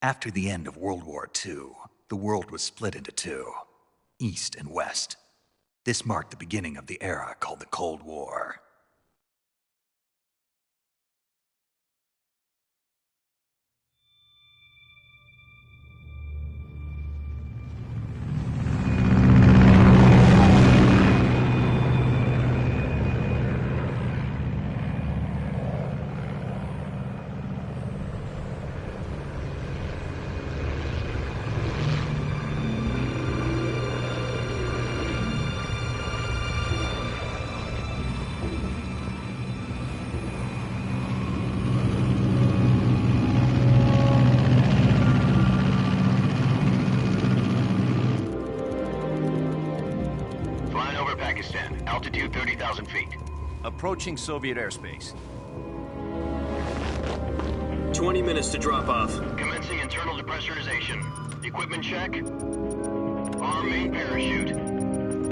After the end of World War II, the world was split into two, East and West. This marked the beginning of the era called the Cold War. Altitude 30,000 feet. Approaching Soviet airspace. 20 minutes to drop off. Commencing internal depressurization. Equipment check. Arm main parachute.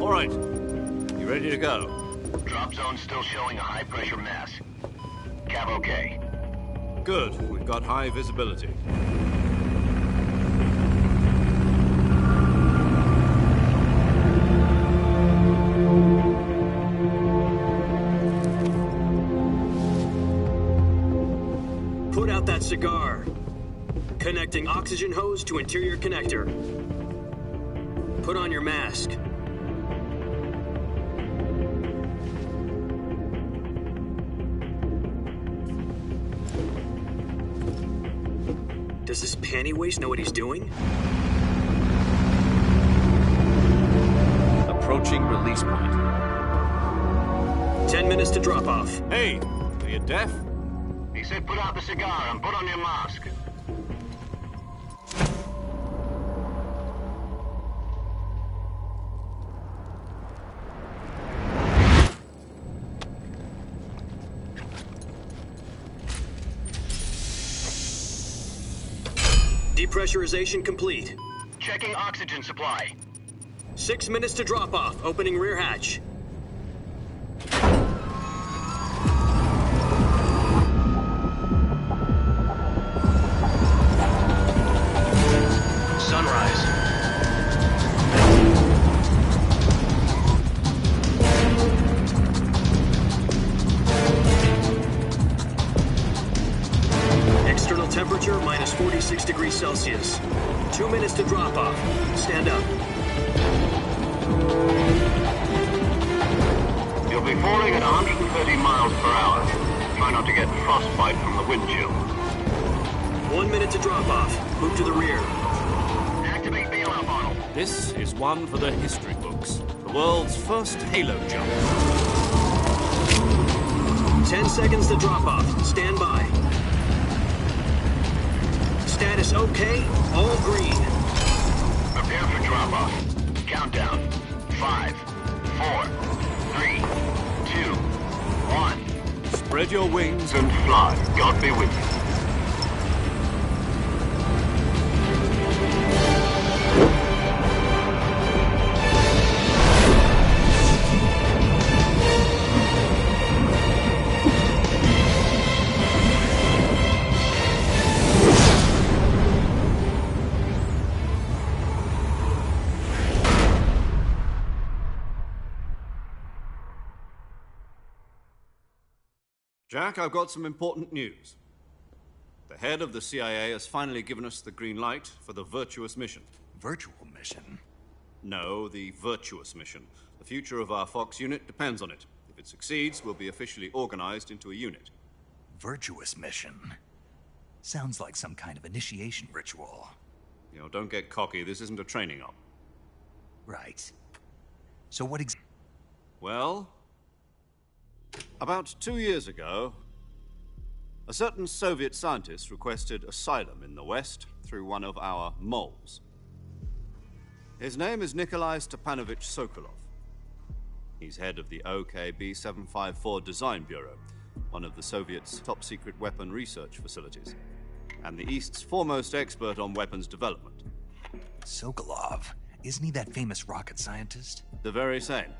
All right. You ready to go? Drop zone still showing a high pressure mass. Cav okay. Good. We've got high visibility. Put out that cigar. Connecting oxygen hose to interior connector. Put on your mask. Does this panty waste know what he's doing? Approaching release point. 10 minutes to drop off. Hey, are you deaf? He said put out the cigar and put on your mask. Depressurization complete. Checking oxygen supply. 6 minutes to drop off. Opening rear hatch. Sunrise. External temperature minus 46 degrees Celsius. 2 minutes to drop off. Stand up. You'll be falling at 130 miles per hour. Try not to get frostbite from the wind chill. 1 minute to drop off. Move to the rear. Activate bailout model. This is one for the history books. The world's first halo jump. 10 seconds to drop off. Stand by. Status okay. All green. Prepare for drop-off. Countdown. 5, 4, 3, 2, 1. Spread your wings And fly. God be with you. Jack, I've got some important news. The head of the CIA has finally given us the green light for the virtuous mission. Virtual mission? No, the virtuous mission. The future of our Fox unit depends on it. If it succeeds, we'll be officially organized into a unit. Virtuous mission? Sounds like some kind of initiation ritual. You know, don't get cocky. This isn't a training op. Right. So what Well, about 2 years ago, a certain Soviet scientist requested asylum in the West through one of our moles. His name is Nikolai Stepanovich Sokolov. He's head of the OKB 754 Design Bureau, one of the Soviets' top-secret weapon research facilities, and the East's foremost expert on weapons development. Sokolov? Isn't he that famous rocket scientist? The very same.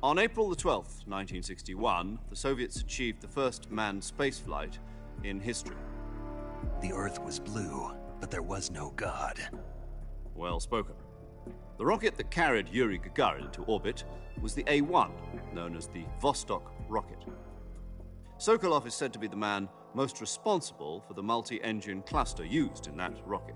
On April the 12th, 1961, the Soviets achieved the first manned spaceflight in history. The Earth was blue, but there was no God. Well spoken. The rocket that carried Yuri Gagarin to orbit was the A-1, known as the Vostok rocket. Sokolov is said to be the man most responsible for the multi-engine cluster used in that rocket.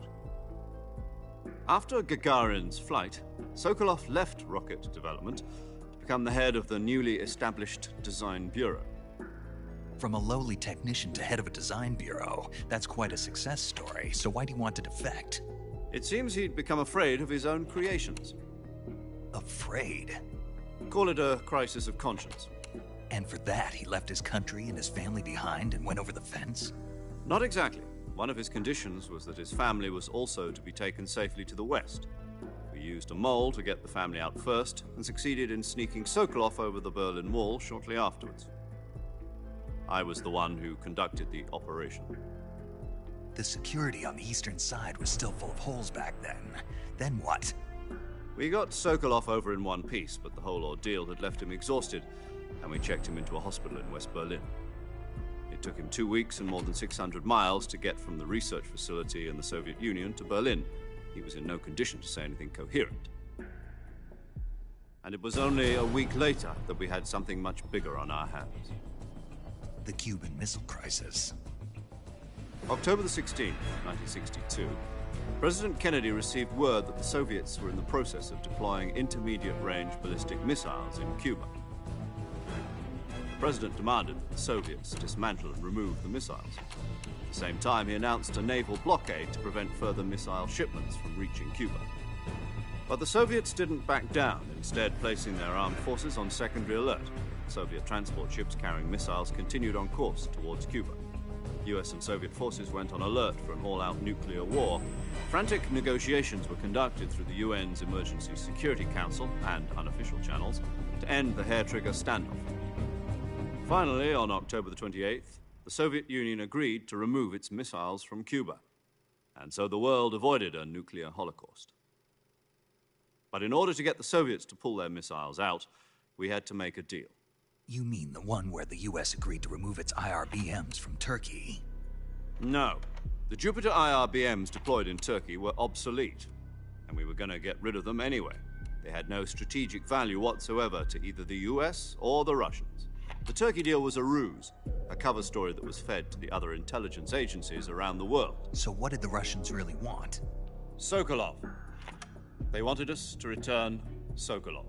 After Gagarin's flight, Sokolov left rocket development to become the head of the newly established Design Bureau. From a lowly technician to head of a design bureau, that's quite a success story, so why'd he want to defect? It seems he'd become afraid of his own creations. Afraid? Call it a crisis of conscience. And for that, he left his country and his family behind and went over the fence? Not exactly. One of his conditions was that his family was also to be taken safely to the west. We used a mole to get the family out first and succeeded in sneaking Sokolov over the Berlin Wall shortly afterwards. I was the one who conducted the operation. The security on the eastern side was still full of holes back then. Then what? We got Sokolov over in one piece, but the whole ordeal had left him exhausted, and we checked him into a hospital in West Berlin. It took him 2 weeks and more than 600 miles to get from the research facility in the Soviet Union to Berlin. He was in no condition to say anything coherent. And it was only a week later that we had something much bigger on our hands. The Cuban Missile Crisis. October the 16th, 1962, President Kennedy received word that the Soviets were in the process of deploying intermediate-range ballistic missiles in Cuba. The President demanded that the Soviets dismantle and remove the missiles. At the same time, he announced a naval blockade to prevent further missile shipments from reaching Cuba. But the Soviets didn't back down, instead placing their armed forces on secondary alert. Soviet transport ships carrying missiles continued on course towards Cuba. US and Soviet forces went on alert for an all-out nuclear war. Frantic negotiations were conducted through the UN's Emergency Security Council and unofficial channels to end the hair-trigger standoff. Finally, on October the 28th, the Soviet Union agreed to remove its missiles from Cuba, and so the world avoided a nuclear holocaust. But in order to get the Soviets to pull their missiles out, we had to make a deal. You mean the one where the US agreed to remove its IRBMs from Turkey? No. The Jupiter IRBMs deployed in Turkey were obsolete, and we were going to get rid of them anyway. They had no strategic value whatsoever to either the US or the Russians. The Turkey deal was a ruse, a cover story that was fed to the other intelligence agencies around the world. So what did the Russians really want? Sokolov. They wanted us to return Sokolov.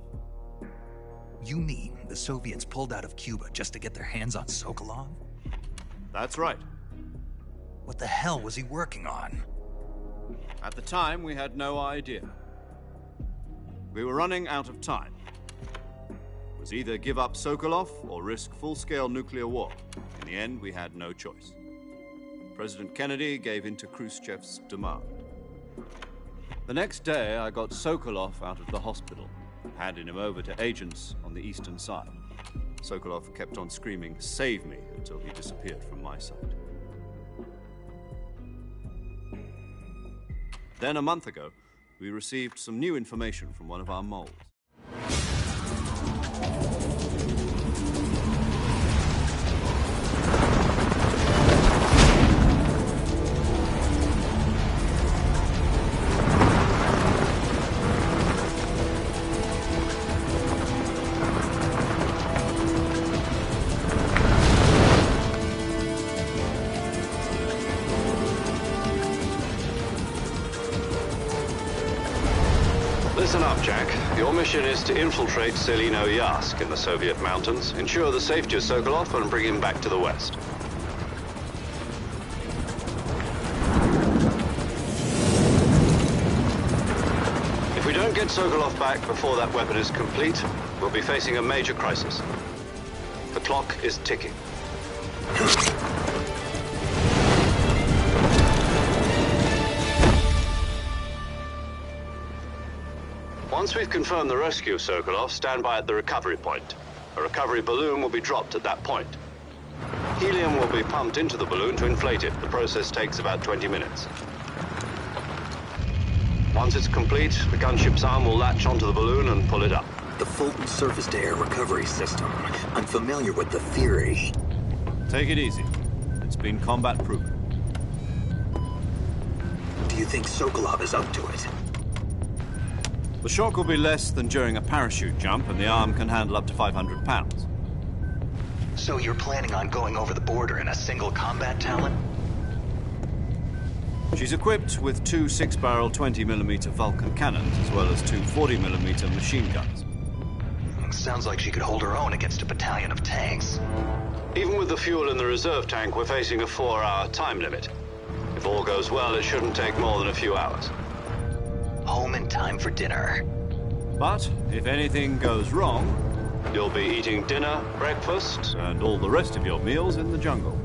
You mean the Soviets pulled out of Cuba just to get their hands on Sokolov? That's right. What the hell was he working on? At the time, we had no idea. We were running out of time. It was either give up Sokolov or risk full-scale nuclear war. In the end, we had no choice. President Kennedy gave in to Khrushchev's demand. The next day, I got Sokolov out of the hospital, handing him over to agents on the eastern side. Sokolov kept on screaming, "Save me," until he disappeared from my sight. Then, a month ago, we received some new information from one of our moles. Listen up, Jack. Your mission is to infiltrate Selino-Yarsk in the Soviet mountains, ensure the safety of Sokolov, and bring him back to the west. If we don't get Sokolov back before that weapon is complete, we'll be facing a major crisis. The clock is ticking. Once we've confirmed the rescue of Sokolov, stand by at the recovery point. A recovery balloon will be dropped at that point. Helium will be pumped into the balloon to inflate it. The process takes about 20 minutes. Once it's complete, the gunship's arm will latch onto the balloon and pull it up. The Fulton surface-to-air recovery system. I'm familiar with the theory. Take it easy. It's been combat-proven. think Sokolov is up to it? The shock will be less than during a parachute jump, and the arm can handle up to 500 pounds. So you're planning on going over the border in a single combat Talon? She's equipped with two 6-barrel 20mm Vulcan cannons, as well as two 40mm machine guns. Sounds like she could hold her own against a battalion of tanks. Even with the fuel in the reserve tank, we're facing a 4-hour time limit. If all goes well, it shouldn't take more than a few hours. Home in time for dinner. But if anything goes wrong, You'll be eating dinner, breakfast, and all the rest of your meals in the jungle.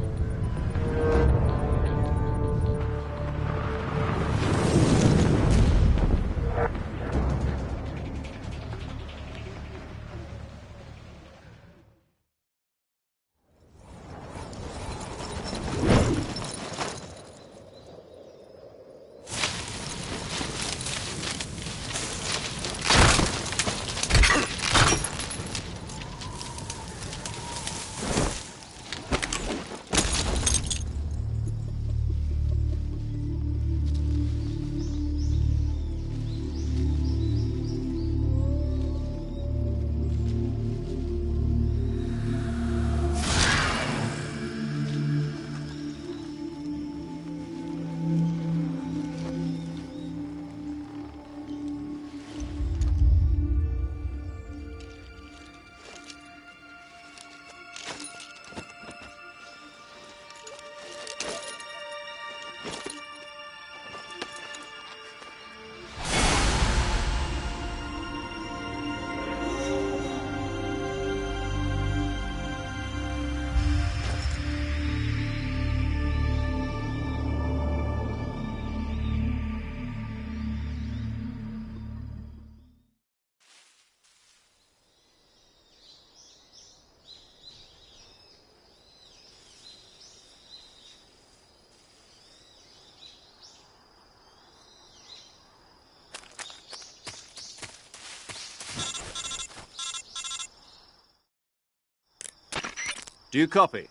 Do you copy?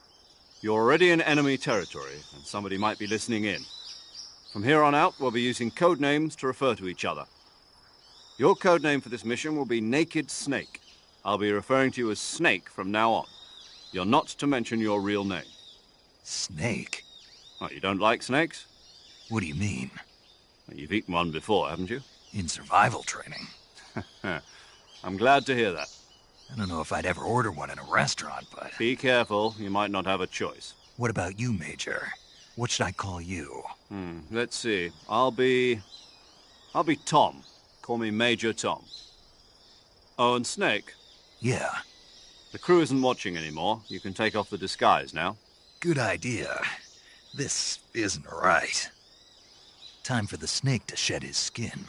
You're already in enemy territory, and somebody might be listening in. From here on out, we'll be using code names to refer to each other. Your code name for this mission will be Naked Snake. I'll be referring to you as Snake from now on. You're not to mention your real name. Snake? Oh, you don't like snakes? What do you mean? Well, you've eaten one before, haven't you? In survival training. I'm glad to hear that. I don't know if I'd ever order one in a restaurant, but... Be careful, you might not have a choice. What about you, Major? What should I call you? Let's see. I'll be Tom. Call me Major Tom. Oh, and Snake? Yeah. The crew isn't watching anymore. You can take off the disguise now. Good idea. This isn't right. Time for the snake to shed his skin.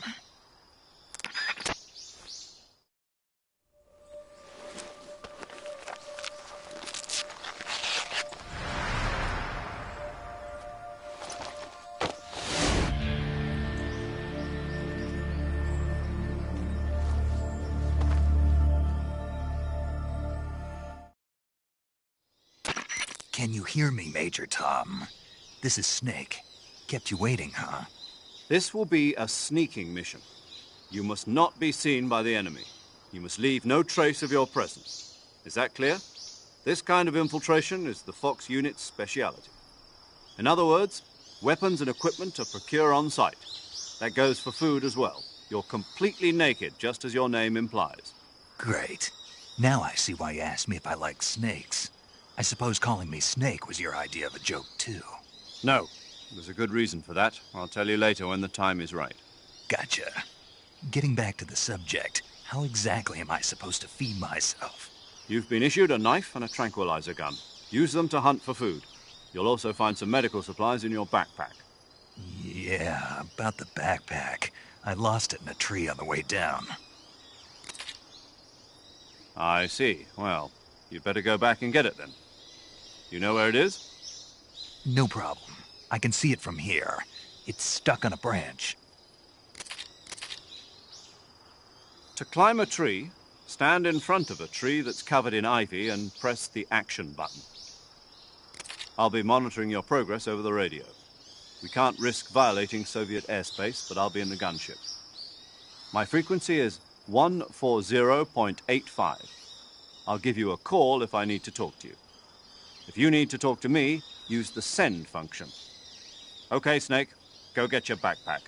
Can you hear me, Major Tom? This is Snake. Kept you waiting, huh? This will be a sneaking mission. You must not be seen by the enemy. You must leave no trace of your presence. Is that clear? This kind of infiltration is the Fox unit's speciality. In other words, weapons and equipment are procured on site. That goes for food as well. You're completely naked, just as your name implies. Great. Now I see why you asked me if I like snakes. I suppose calling me Snake was your idea of a joke, too. No. There's a good reason for that. I'll tell you later when the time is right. Gotcha. Getting back to the subject, how exactly am I supposed to feed myself? You've been issued a knife and a tranquilizer gun. Use them to hunt for food. You'll also find some medical supplies in your backpack. Yeah, about the backpack. I lost it in a tree on the way down. I see. Well, you'd better go back and get it then. You know where it is? No problem. I can see it from here. It's stuck on a branch. To climb a tree, stand in front of a tree that's covered in ivy and press the action button. I'll be monitoring your progress over the radio. We can't risk violating Soviet airspace, but I'll be in the gunship. My frequency is 140.85. I'll give you a call if I need to talk to you. If you need to talk to me, use the send function. Okay, Snake, go get your backpack.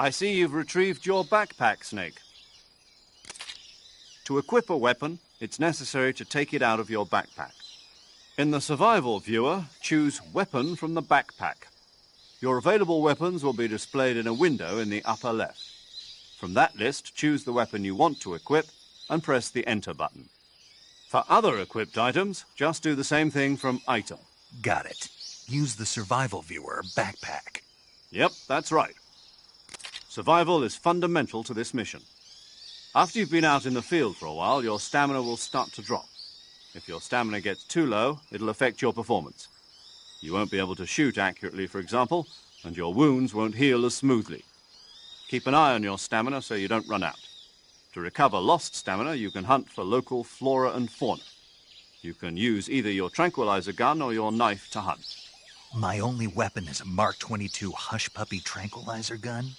I see you've retrieved your backpack, Snake. To equip a weapon, it's necessary to take it out of your backpack. In the survival viewer, choose Weapon from the backpack. Your available weapons will be displayed in a window in the upper left. From that list, choose the weapon you want to equip and press the Enter button. For other equipped items, just do the same thing from Item. Got it. Use the survival viewer backpack. Yep, that's right. Survival is fundamental to this mission. After you've been out in the field for a while, your stamina will start to drop. If your stamina gets too low, it'll affect your performance. You won't be able to shoot accurately, for example, and your wounds won't heal as smoothly. Keep an eye on your stamina so you don't run out. To recover lost stamina, you can hunt for local flora and fauna. You can use either your tranquilizer gun or your knife to hunt. My only weapon is a Mark 22 Hush Puppy tranquilizer gun?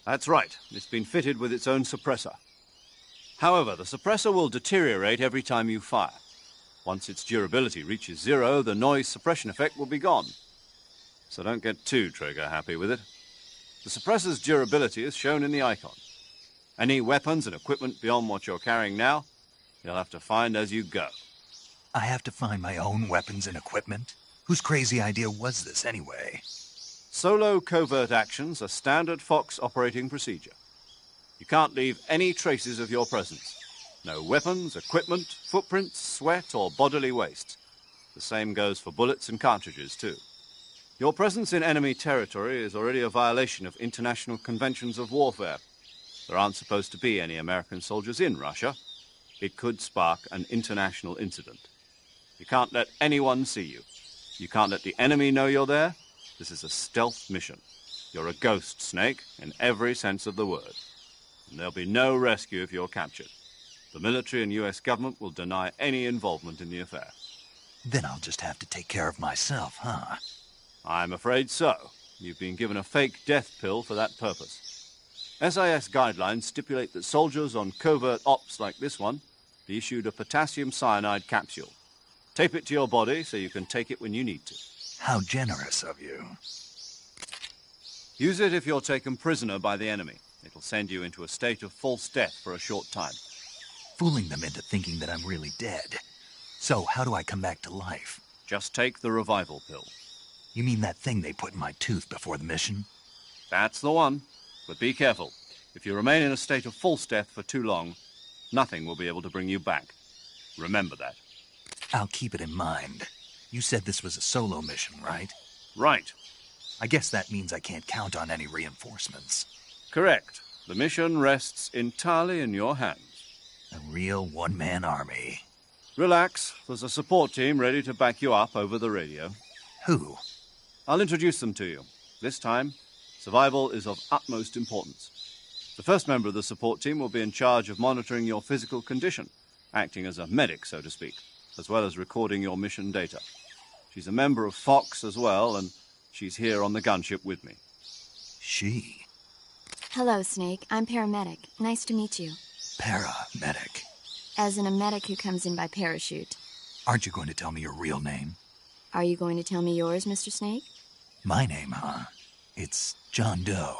That's right. It's been fitted with its own suppressor. However, the suppressor will deteriorate every time you fire. Once its durability reaches 0, the noise suppression effect will be gone. So don't get too trigger-happy with it. The suppressor's durability is shown in the icon. Any weapons and equipment beyond what you're carrying now, you'll have to find as you go. I have to find my own weapons and equipment? Whose crazy idea was this, anyway? Solo covert actions are standard Fox operating procedure. You can't leave any traces of your presence. No weapons, equipment, footprints, sweat, or bodily waste. The same goes for bullets and cartridges, too. Your presence in enemy territory is already a violation of international conventions of warfare. There aren't supposed to be any American soldiers in Russia. It could spark an international incident. You can't let anyone see you. You can't let the enemy know you're there. This is a stealth mission. You're a ghost, Snake, in every sense of the word. And there'll be no rescue if you're captured. The military and U.S. government will deny any involvement in the affair. Then I'll just have to take care of myself, huh? I'm afraid so. You've been given a fake death pill for that purpose. SIS guidelines stipulate that soldiers on covert ops like this one be issued a potassium cyanide capsule. Tape it to your body so you can take it when you need to. How generous of you. Use it if you're taken prisoner by the enemy. It'll send you into a state of false death for a short time. Fooling them into thinking that I'm really dead. So, how do I come back to life? Just take the revival pill. You mean that thing they put in my tooth before the mission? That's the one. But be careful. If you remain in a state of false death for too long, nothing will be able to bring you back. Remember that. I'll keep it in mind. You said this was a solo mission, right? Right. I guess that means I can't count on any reinforcements. Correct. The mission rests entirely in your hands. A real one-man army. Relax. There's a support team ready to back you up over the radio. Who? I'll introduce them to you. This time, survival is of utmost importance. The first member of the support team will be in charge of monitoring your physical condition, acting as a medic, so to speak. as well as recording your mission data. She's a member of Fox as well, and she's here on the gunship with me. She? Hello, Snake. I'm paramedic. Nice to meet you. Paramedic. As in a medic who comes in by parachute. Aren't you going to tell me your real name? Are you going to tell me yours, Mr. Snake? My name, huh? It's John Doe.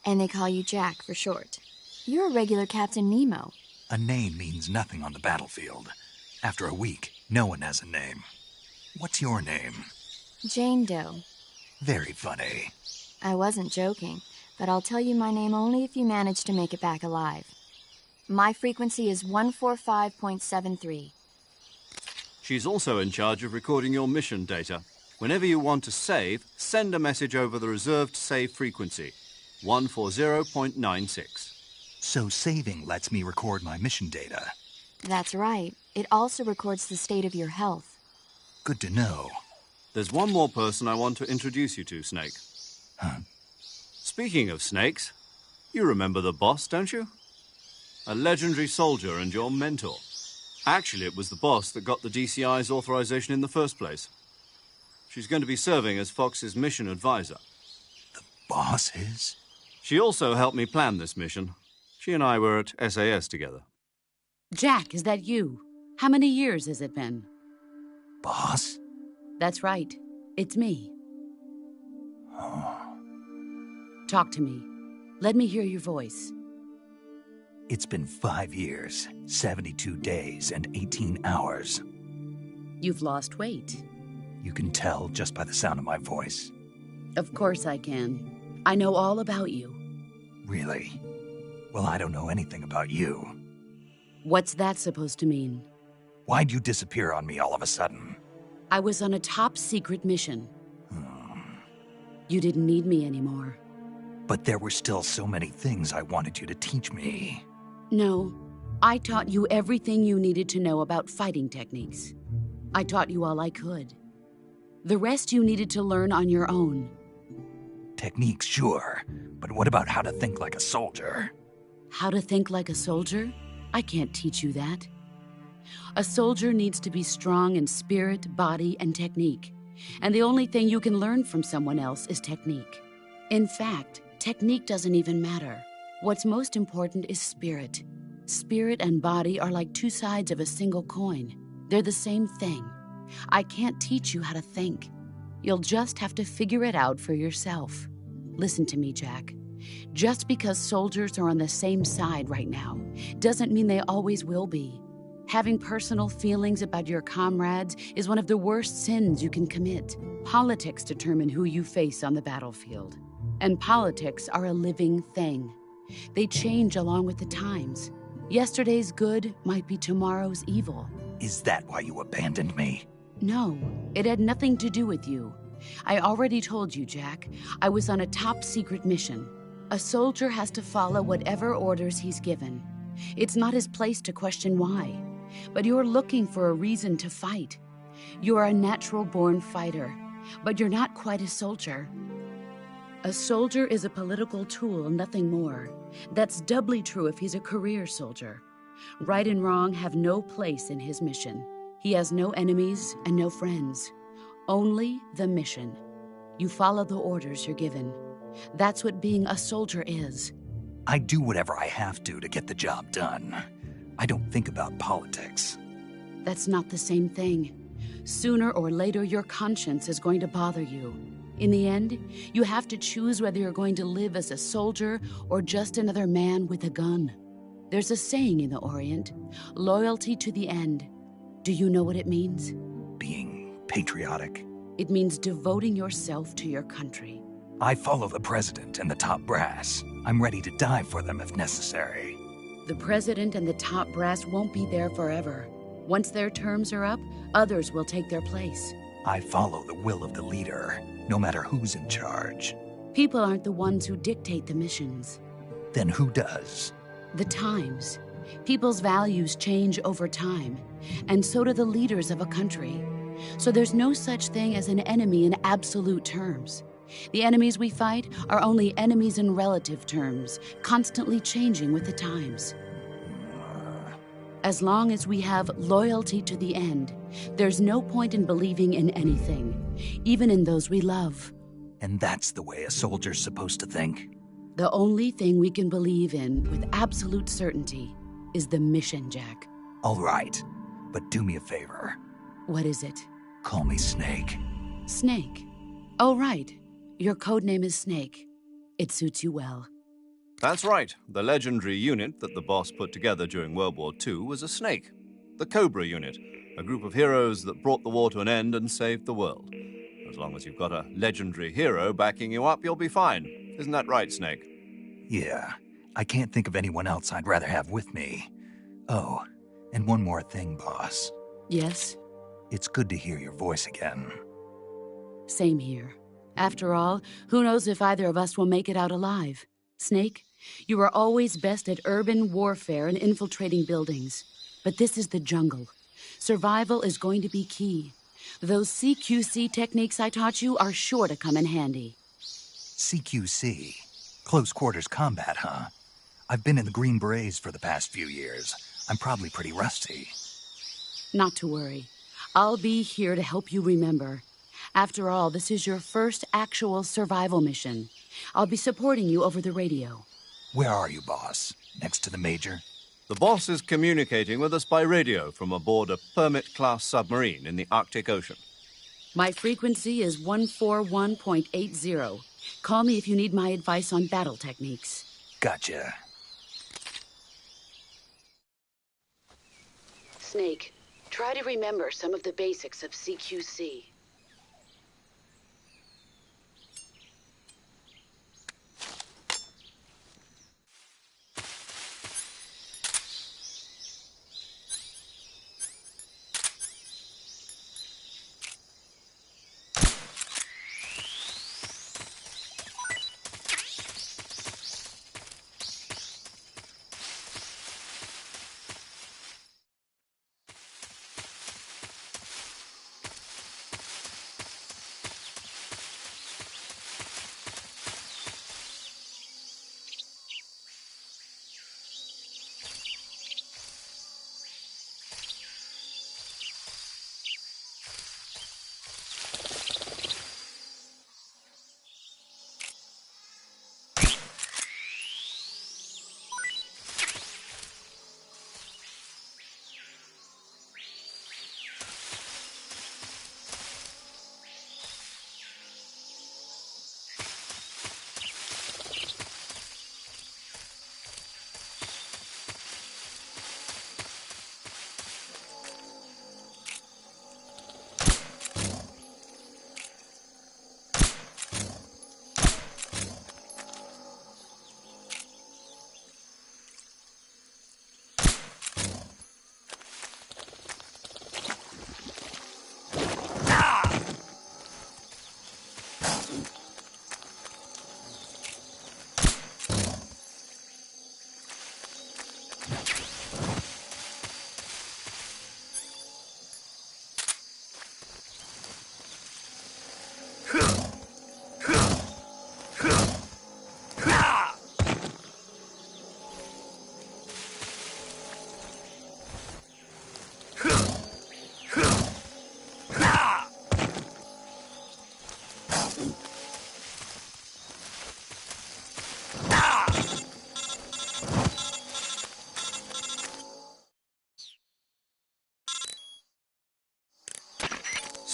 And they call you Jack for short. You're a regular Captain Nemo. A name means nothing on the battlefield. After a week, no one has a name. What's your name? Jane Doe. Very funny. I wasn't joking, but I'll tell you my name only if you manage to make it back alive. My frequency is 145.73. She's also in charge of recording your mission data. Whenever you want to save, send a message over the reserved save frequency, 140.96. So saving lets me record my mission data. That's right. It also records the state of your health. Good to know. There's one more person I want to introduce you to, Snake. Huh? Speaking of snakes, you remember the boss, don't you? A legendary soldier and your mentor. Actually, it was the boss that got the DCI's authorization in the first place. She's going to be serving as Fox's mission advisor. The boss is? She also helped me plan this mission. She and I were at SAS together. Jack, is that you? How many years has it been? Boss? That's right. It's me. Oh. Talk to me. Let me hear your voice. It's been 5 years, 72 days, and 18 hours. You've lost weight. You can tell just by the sound of my voice. Of course I can. I know all about you. Really? Well, I don't know anything about you. What's that supposed to mean? Why'd you disappear on me all of a sudden? I was on a top-secret mission. You didn't need me anymore. But there were still so many things I wanted you to teach me. No, I taught you everything you needed to know about fighting techniques. I taught you all I could. The rest you needed to learn on your own. Techniques, sure. But what about how to think like a soldier? How to think like a soldier? I can't teach you that. A soldier needs to be strong in spirit, body, and technique. And the only thing you can learn from someone else is technique. In fact, technique doesn't even matter. What's most important is spirit. Spirit and body are like two sides of a single coin. They're the same thing. I can't teach you how to think. You'll just have to figure it out for yourself. Listen to me, Jack. Just because soldiers are on the same side right now doesn't mean they always will be. Having personal feelings about your comrades is one of the worst sins you can commit. Politics determine who you face on the battlefield. And politics are a living thing. They change along with the times. Yesterday's good might be tomorrow's evil. Is that why you abandoned me? No, it had nothing to do with you. I already told you, Jack. I was on a top-secret mission. A soldier has to follow whatever orders he's given. It's not his place to question why. But you're looking for a reason to fight. You're a natural-born fighter, but you're not quite a soldier. A soldier is a political tool, nothing more. That's doubly true if he's a career soldier. Right and wrong have no place in his mission. He has no enemies and no friends. Only the mission. You follow the orders you're given. That's what being a soldier is. I do whatever I have to get the job done. I don't think about politics. That's not the same thing. Sooner or later, your conscience is going to bother you. In the end, you have to choose whether you're going to live as a soldier or just another man with a gun. There's a saying in the Orient, loyalty to the end. Do you know what it means? Being patriotic. It means devoting yourself to your country. I follow the president and the top brass. I'm ready to die for them if necessary. The president and the top brass won't be there forever. Once their terms are up, others will take their place. I follow the will of the leader, no matter who's in charge. People aren't the ones who dictate the missions. Then who does? The times. People's values change over time, and so do the leaders of a country. So there's no such thing as an enemy in absolute terms. The enemies we fight are only enemies in relative terms, constantly changing with the times. As long as we have loyalty to the end, there's no point in believing in anything, even in those we love. And that's the way a soldier's supposed to think? The only thing we can believe in with absolute certainty is the mission, Jack. All right, but do me a favor. What is it? Call me Snake. Snake. Oh, right. Your code name is Snake. It suits you well. That's right. The legendary unit that the boss put together during World War II was a snake. The Cobra unit, a group of heroes that brought the war to an end and saved the world. As long as you've got a legendary hero backing you up, you'll be fine. Isn't that right, Snake? Yeah, I can't think of anyone else I'd rather have with me. Oh, and one more thing, boss. Yes? It's good to hear your voice again. Same here. After all, who knows if either of us will make it out alive? Snake, you are always best at urban warfare and infiltrating buildings. But this is the jungle. Survival is going to be key. Those CQC techniques I taught you are sure to come in handy. CQC? Close quarters combat, huh? I've been in the Green Berets for the past few years. I'm probably pretty rusty. Not to worry. I'll be here to help you remember. After all, this is your first actual survival mission. I'll be supporting you over the radio. Where are you, boss? Next to the Major? The boss is communicating with us by radio from aboard a Permit-class submarine in the Arctic Ocean. My frequency is 141.80. Call me if you need my advice on battle techniques. Gotcha. Snake, try to remember some of the basics of CQC.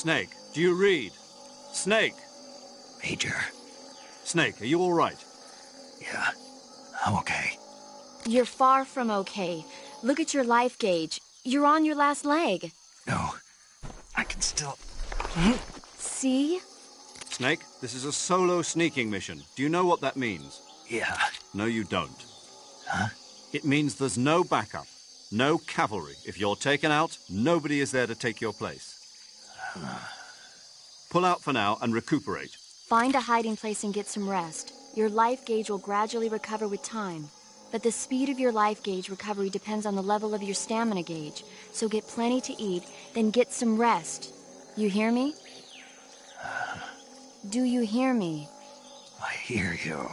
Snake, do you read? Snake! Major. Snake, are you all right? Yeah, I'm okay. You're far from okay. Look at your life gauge. You're on your last leg. No, I can still... See? Snake, this is a solo sneaking mission. Do you know what that means? Yeah. No, you don't. Huh? It means there's no backup, no cavalry. If you're taken out, nobody is there to take your place. Pull out for now and recuperate. Find a hiding place and get some rest. Your life gauge will gradually recover with time. But the speed of your life gauge recovery depends on the level of your stamina gauge. So get plenty to eat, then get some rest. You hear me? Do you hear me? I hear you.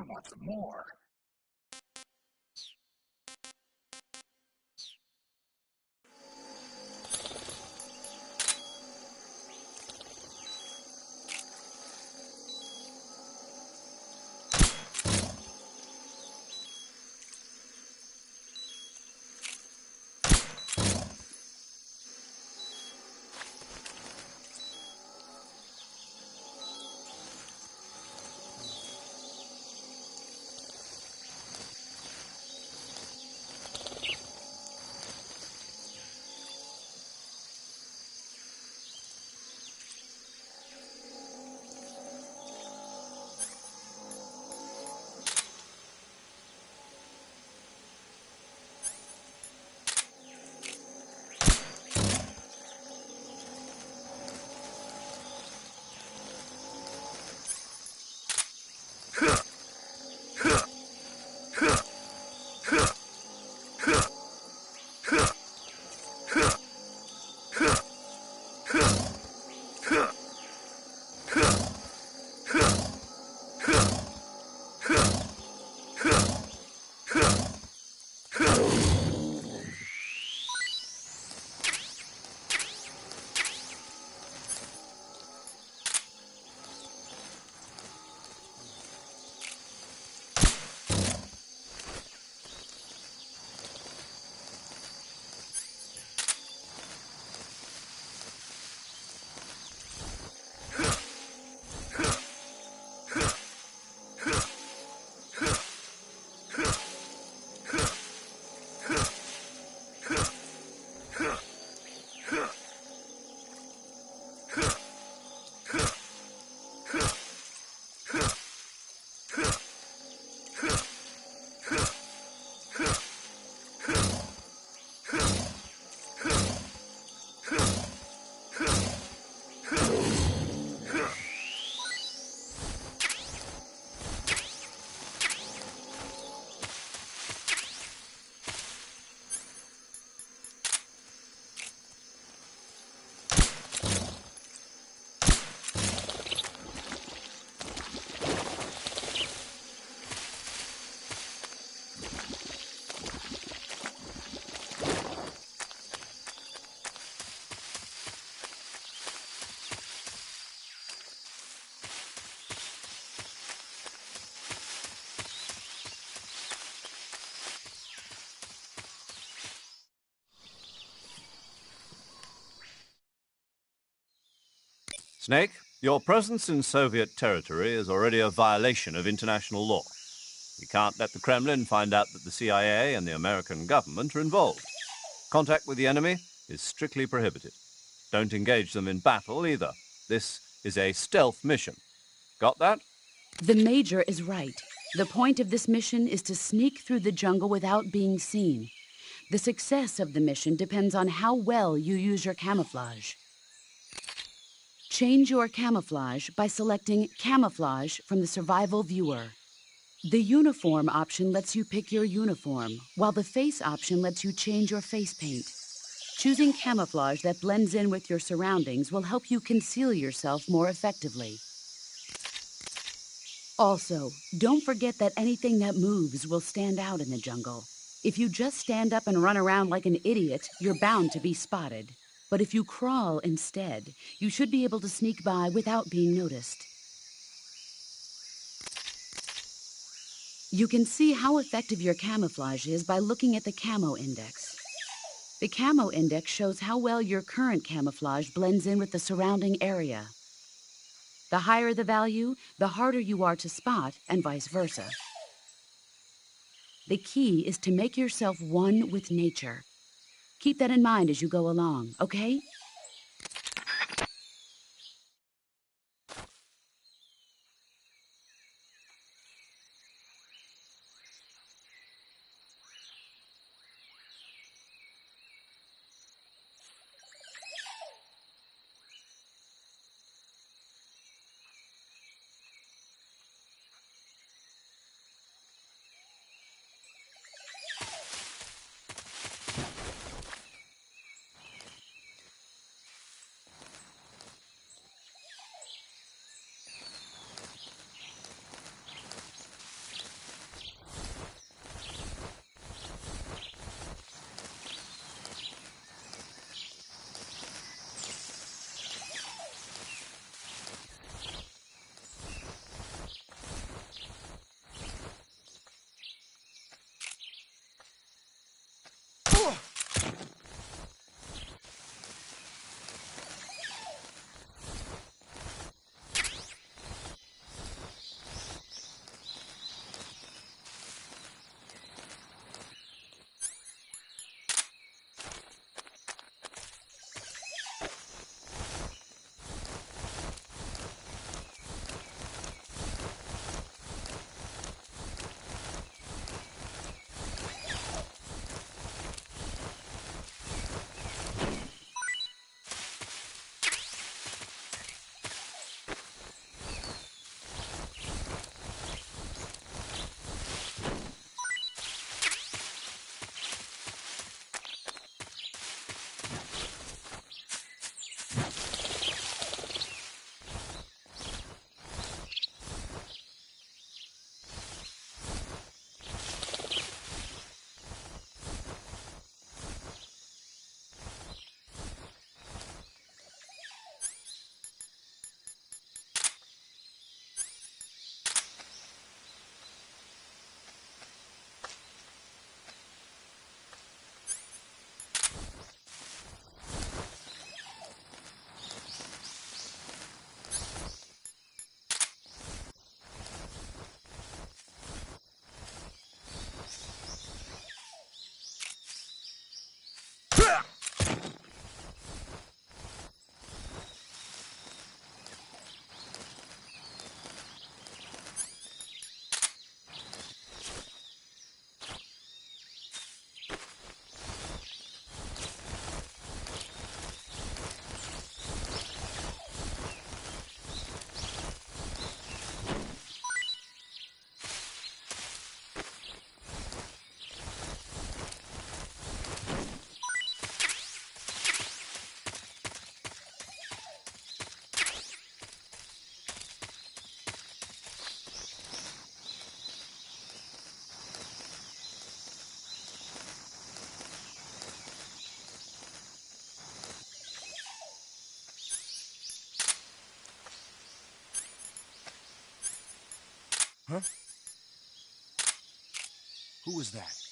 want some more. Snake, your presence in Soviet territory is already a violation of international law. We can't let the Kremlin find out that the CIA and the American government are involved. Contact with the enemy is strictly prohibited. Don't engage them in battle either. This is a stealth mission. Got that? The Major is right. The point of this mission is to sneak through the jungle without being seen. The success of the mission depends on how well you use your camouflage. Change your camouflage by selecting Camouflage from the Survival Viewer. The Uniform option lets you pick your uniform, while the Face option lets you change your face paint. Choosing camouflage that blends in with your surroundings will help you conceal yourself more effectively. Also, don't forget that anything that moves will stand out in the jungle. If you just stand up and run around like an idiot, you're bound to be spotted. But if you crawl instead, you should be able to sneak by without being noticed. You can see how effective your camouflage is by looking at the Camo Index. The Camo Index shows how well your current camouflage blends in with the surrounding area. The higher the value, the harder you are to spot, and vice versa. The key is to make yourself one with nature. Keep that in mind as you go along, okay? Who was that?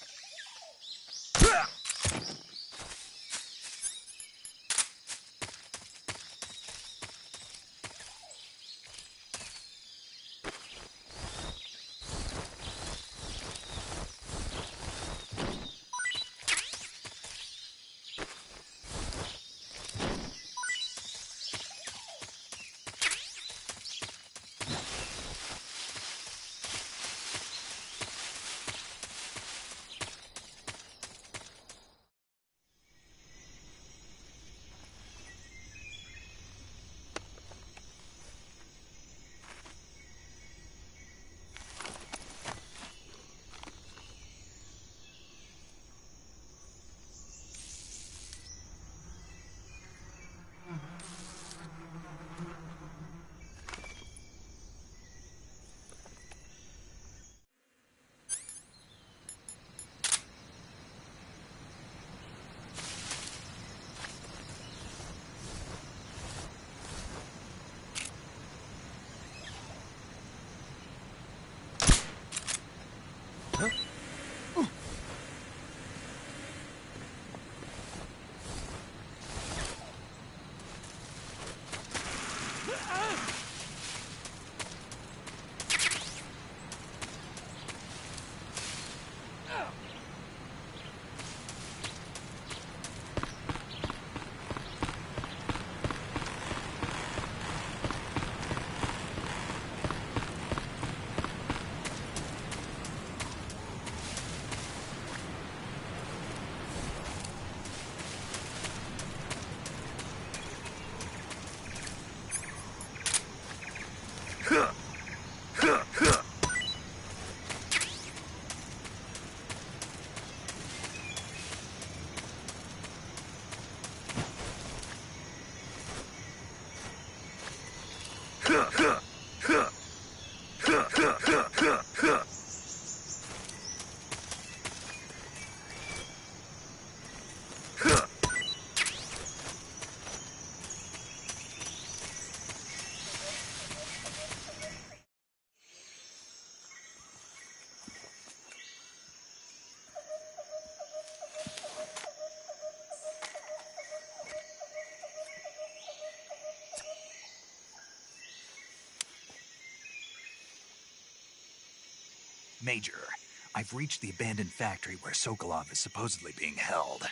Major, I've reached the abandoned factory where Sokolov is supposedly being held.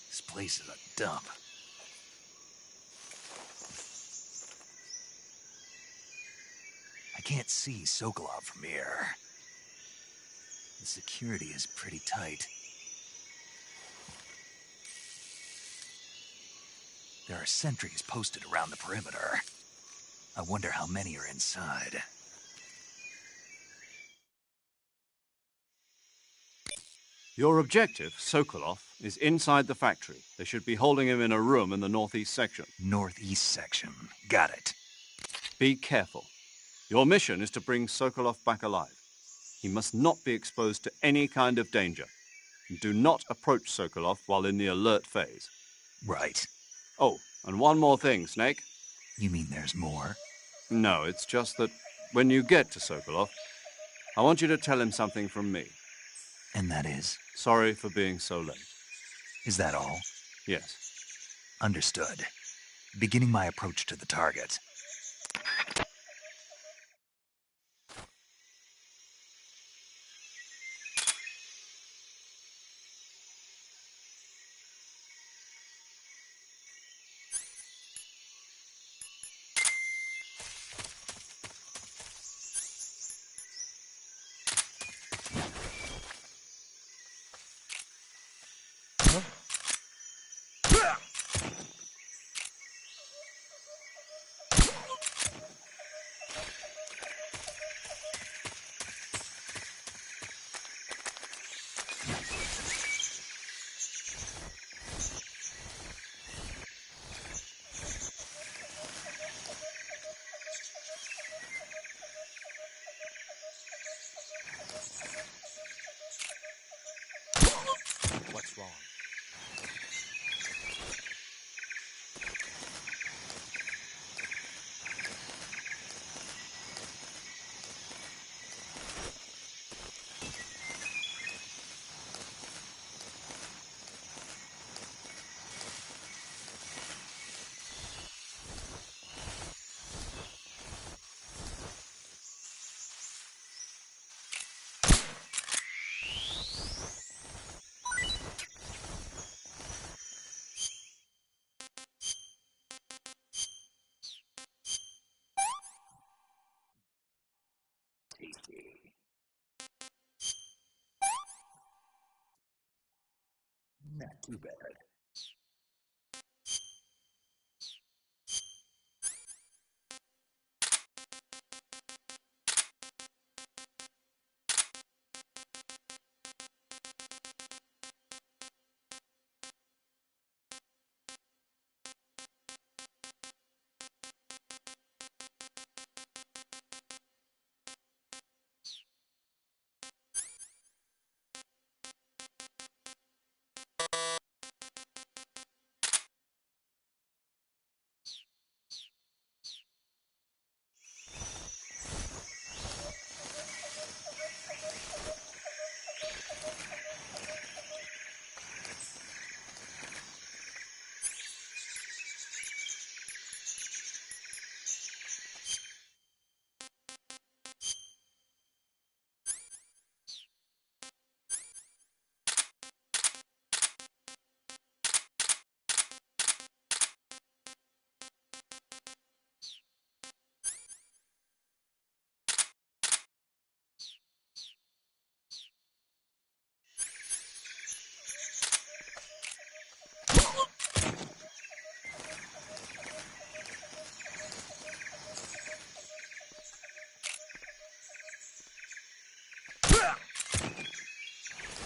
This place is a dump. I can't see Sokolov from here. The security is pretty tight. There are sentries posted around the perimeter. I wonder how many are inside. Your objective, Sokolov, is inside the factory. They should be holding him in a room in the northeast section. Northeast section. Got it. Be careful. Your mission is to bring Sokolov back alive. He must not be exposed to any kind of danger. Do not approach Sokolov while in the alert phase. Right. Oh, and one more thing, Snake. You mean there's more? No, it's just that when you get to Sokolov, I want you to tell him something from me. And that is? Sorry for being so late. Is that all? Yes. Understood. Beginning my approach to the target. Not too bad.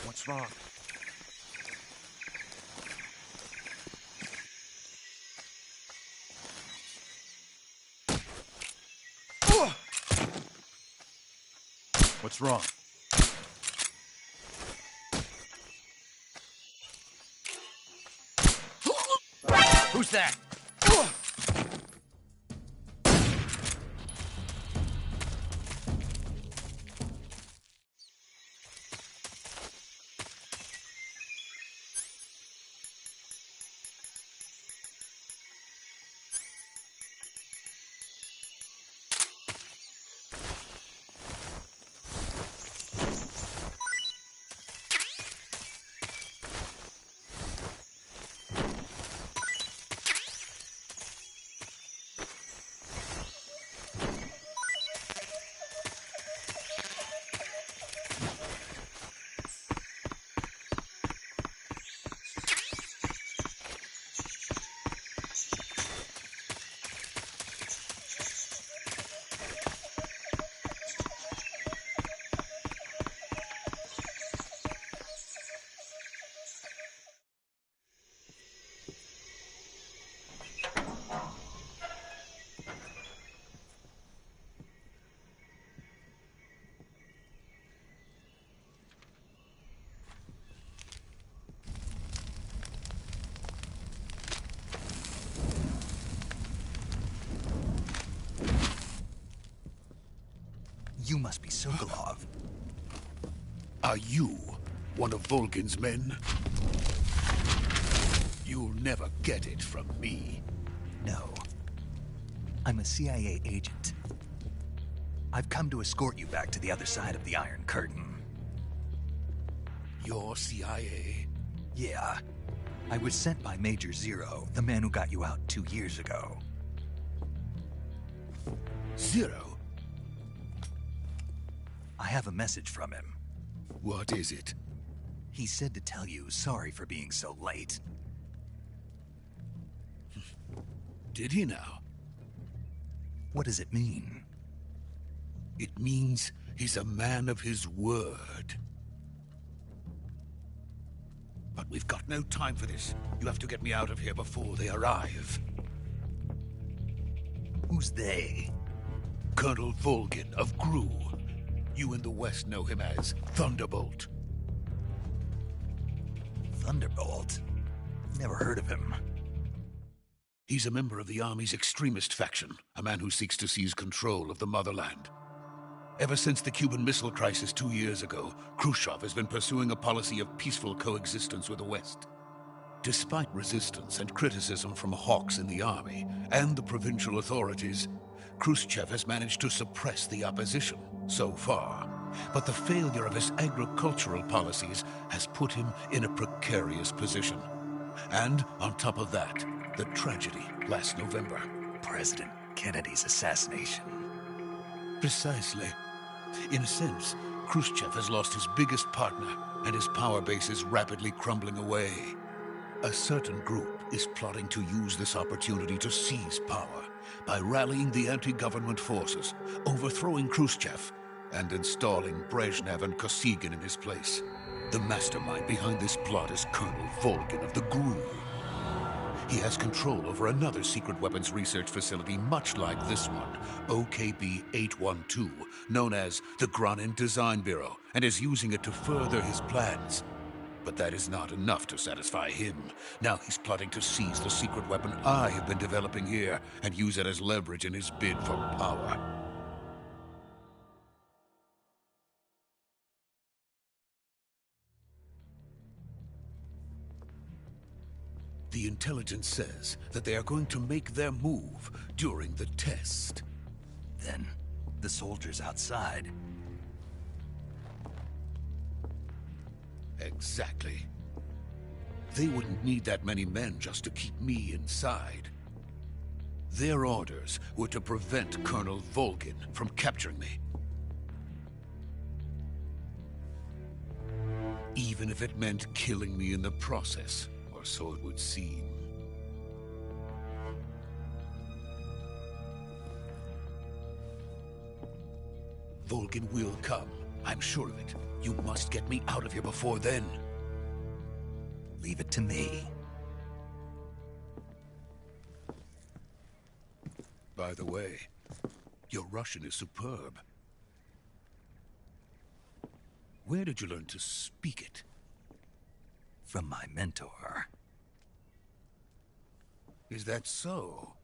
What's wrong? What's wrong? Who's that? You must be Sokolov. Are you one of Volgin's men? You'll never get it from me. No. I'm a CIA agent. I've come to escort you back to the other side of the Iron Curtain. You're CIA? Yeah. I was sent by Major Zero, the man who got you out 2 years ago. Zero? I have a message from him. What is it? He said to tell you sorry for being so late. Did he now? What does it mean? It means he's a man of his word. But we've got no time for this. You have to get me out of here before they arrive. Who's they? Colonel Volgin of Gru. You in the West know him as Thunderbolt. Thunderbolt? Never heard of him. He's a member of the Army's extremist faction, a man who seeks to seize control of the motherland. Ever since the Cuban Missile Crisis 2 years ago, Khrushchev has been pursuing a policy of peaceful coexistence with the West. Despite resistance and criticism from hawks in the Army and the provincial authorities, Khrushchev has managed to suppress the opposition so far. But the failure of his agricultural policies has put him in a precarious position. And on top of that, the tragedy last November. President Kennedy's assassination. Precisely. In a sense, Khrushchev has lost his biggest partner, and his power base is rapidly crumbling away. A certain group is plotting to use this opportunity to seize power by rallying the anti-government forces, overthrowing Khrushchev, and installing Brezhnev and Kosygin in his place. The mastermind behind this plot is Colonel Volgin of the GRU. He has control over another secret weapons research facility much like this one, OKB-812, known as the Granin Design Bureau, and is using it to further his plans. But that is not enough to satisfy him. Now he's plotting to seize the secret weapon I have been developing here and use it as leverage in his bid for power. The intelligence says that they are going to make their move during the test. Then, the soldiers outside. Exactly. They wouldn't need that many men just to keep me inside. Their orders were to prevent Colonel Volgin from capturing me. Even if it meant killing me in the process. Or so it would seem. Volgin will come. I'm sure of it. You must get me out of here before then. Leave it to me. By the way, your Russian is superb. Where did you learn to speak it? From my mentor. Is that so?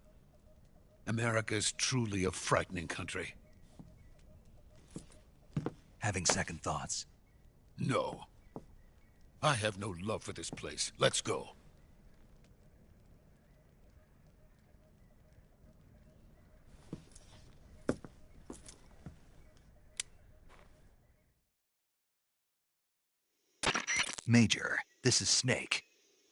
America is truly a frightening country. Having second thoughts? No. I have no love for this place. Let's go. Major, this is Snake.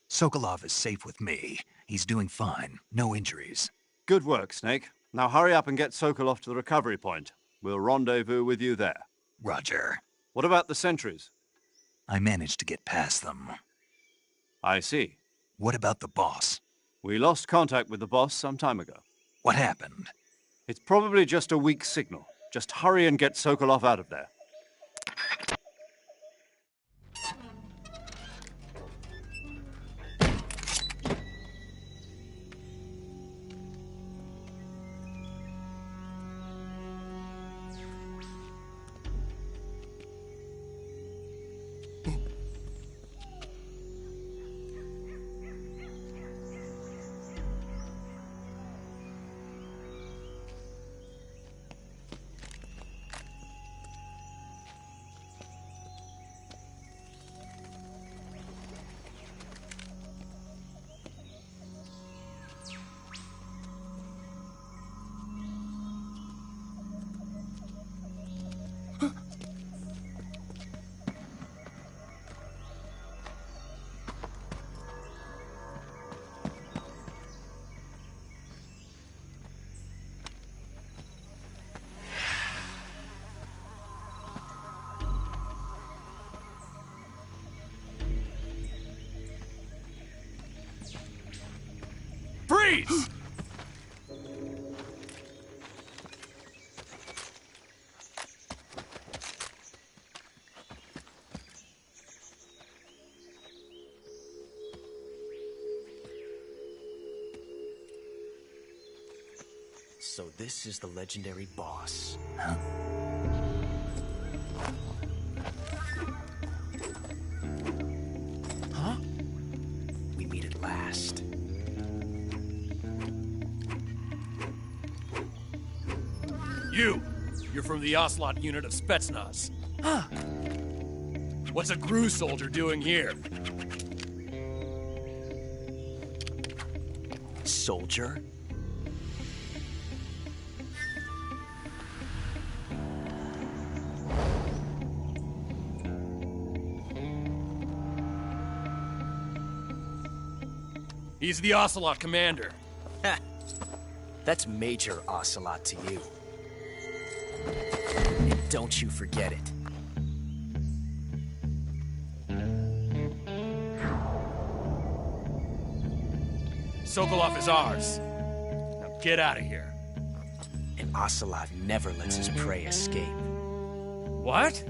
Sokolov is safe with me. He's doing fine. No injuries. Good work, Snake. Now hurry up and get Sokolov to the recovery point. We'll rendezvous with you there. Roger. What about the sentries? I managed to get past them. I see. What about the boss? We lost contact with the boss some time ago. What happened? It's probably just a weak signal. Just hurry and get Sokolov out of there. Freeze! So this is the legendary boss. Huh? Huh? We meet at last. You're from the Ocelot unit of Spetsnaz. Huh. What's a GRU soldier doing here? Soldier? He's the Ocelot commander. Ha! That's Major Ocelot to you. And don't you forget it. Sokolov is ours. Now get out of here. And Ocelot never lets his prey escape. What?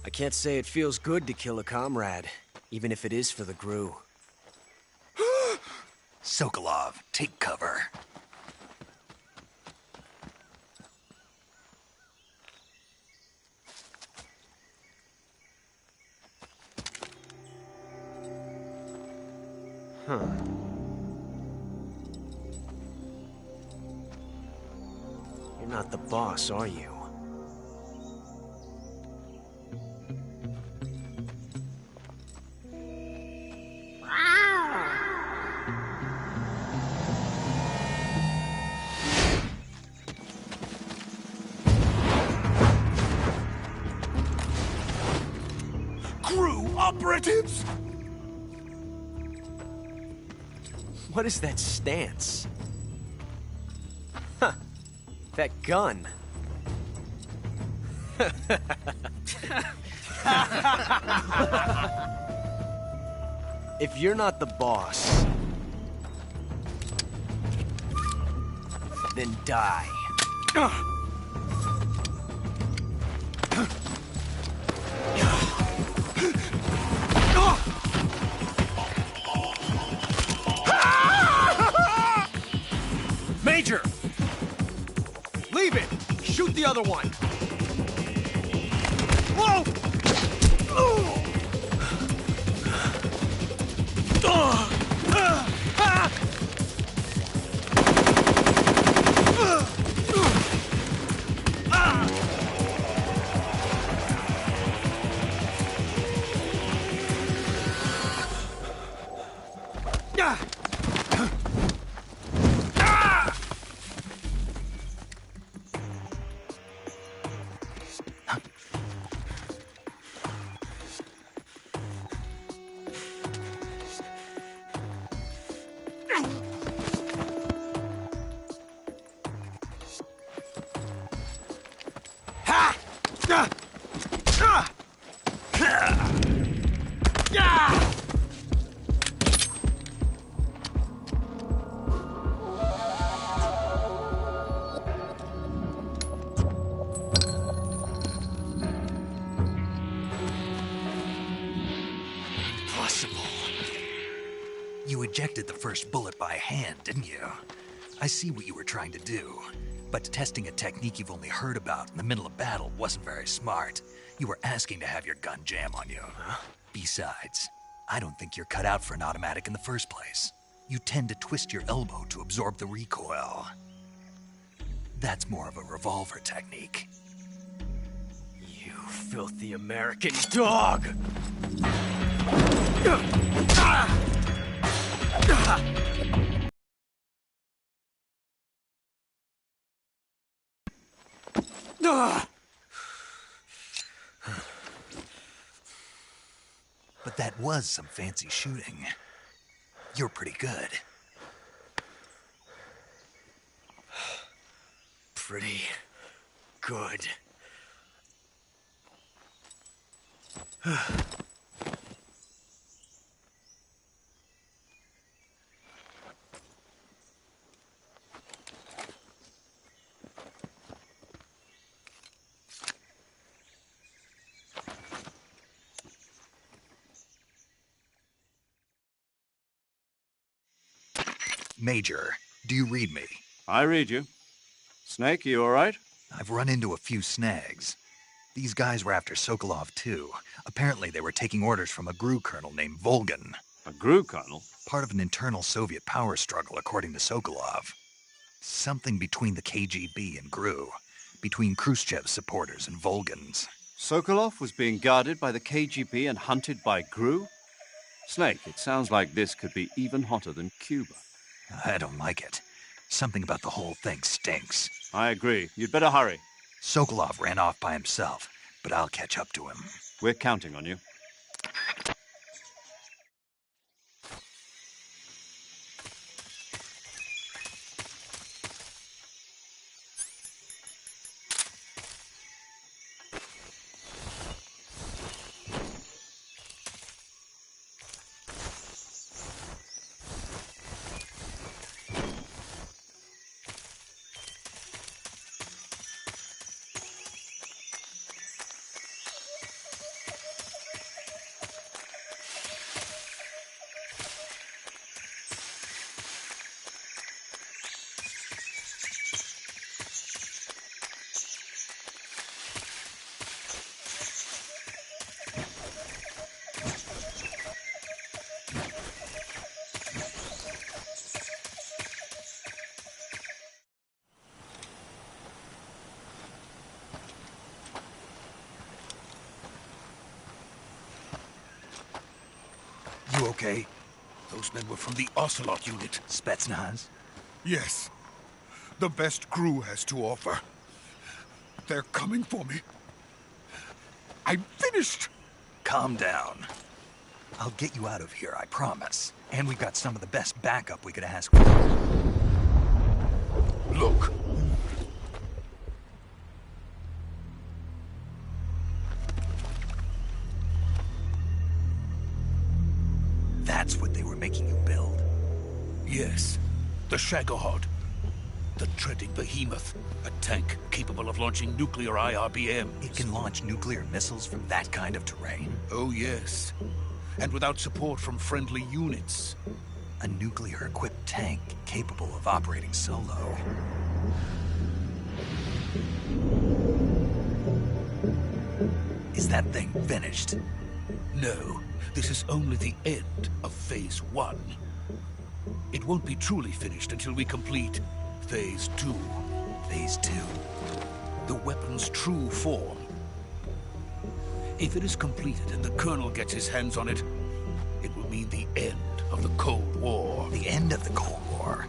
I can't say it feels good to kill a comrade, even if it is for the Gru. Sokolov, take cover. Huh. You're not the boss, are you? Crew operatives! What is that stance? Huh. That gun. If you're not the boss, then die. Major! Leave it! Shoot the other one! Whoa! You ejected the first bullet by hand, didn't you? I see what you were trying to do. But testing a technique you've only heard about in the middle of battle wasn't very smart. You were asking to have your gun jam on you. Huh? Besides, I don't think you're cut out for an automatic in the first place. You tend to twist your elbow to absorb the recoil. That's more of a revolver technique. You filthy American dog! But that was some fancy shooting. You're pretty good. Pretty good. Major, do you read me? I read you. Snake, you all right? I've run into a few snags. These guys were after Sokolov, too. Apparently they were taking orders from a GRU colonel named Volgan. A GRU colonel? Part of an internal Soviet power struggle, according to Sokolov. Something between the KGB and GRU. Between Khrushchev's supporters and Volgan's. Sokolov was being guarded by the KGB and hunted by GRU? Snake, it sounds like this could be even hotter than Cuba. I don't like it. Something about the whole thing stinks. I agree. You'd better hurry. Sokolov ran off by himself, but I'll catch up to him. We're counting on you. You okay? Those men were from the Ocelot unit. Spetsnaz? Yes. The best GRU has to offer. They're coming for me. I'm finished! Calm down. I'll get you out of here, I promise. And we've got some of the best backup we could ask for. Look. That's what they were making you build? Yes. The Shagohod. The treading behemoth. A tank capable of launching nuclear IRBMs. It can launch nuclear missiles from that kind of terrain? Oh, yes. And without support from friendly units. A nuclear-equipped tank capable of operating solo. Is that thing finished? No. This is only the end of Phase 1. It won't be truly finished until we complete Phase 2. Phase 2? The weapon's true form. If it is completed and the Colonel gets his hands on it, it will mean the end of the Cold War. The end of the Cold War?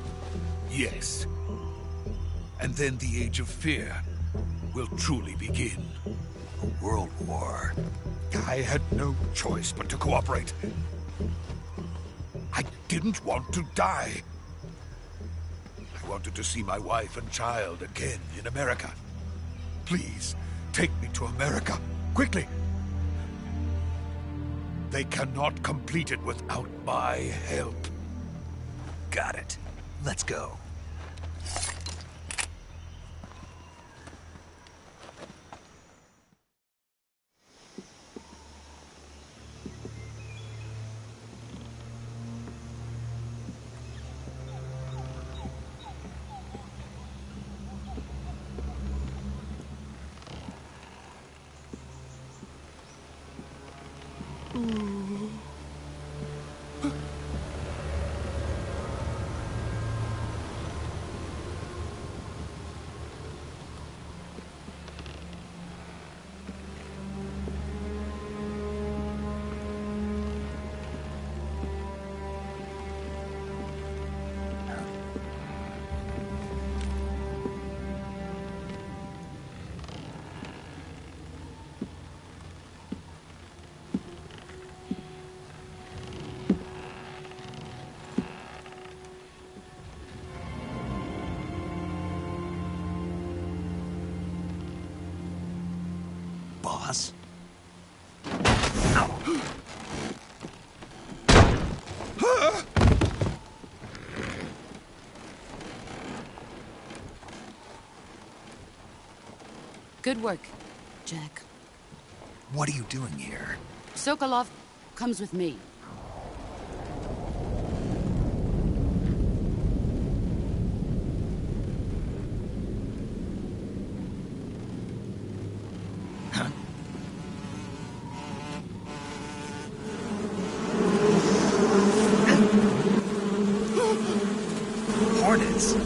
Yes. And then the Age of Fear will truly begin. A world war. I had no choice but to cooperate. I didn't want to die. I wanted to see my wife and child again in America. Please, take me to America, quickly. They cannot complete it without my help. Got it. Let's go. Boss? Good work, Jack. What are you doing here? Sokolov comes with me. hornets.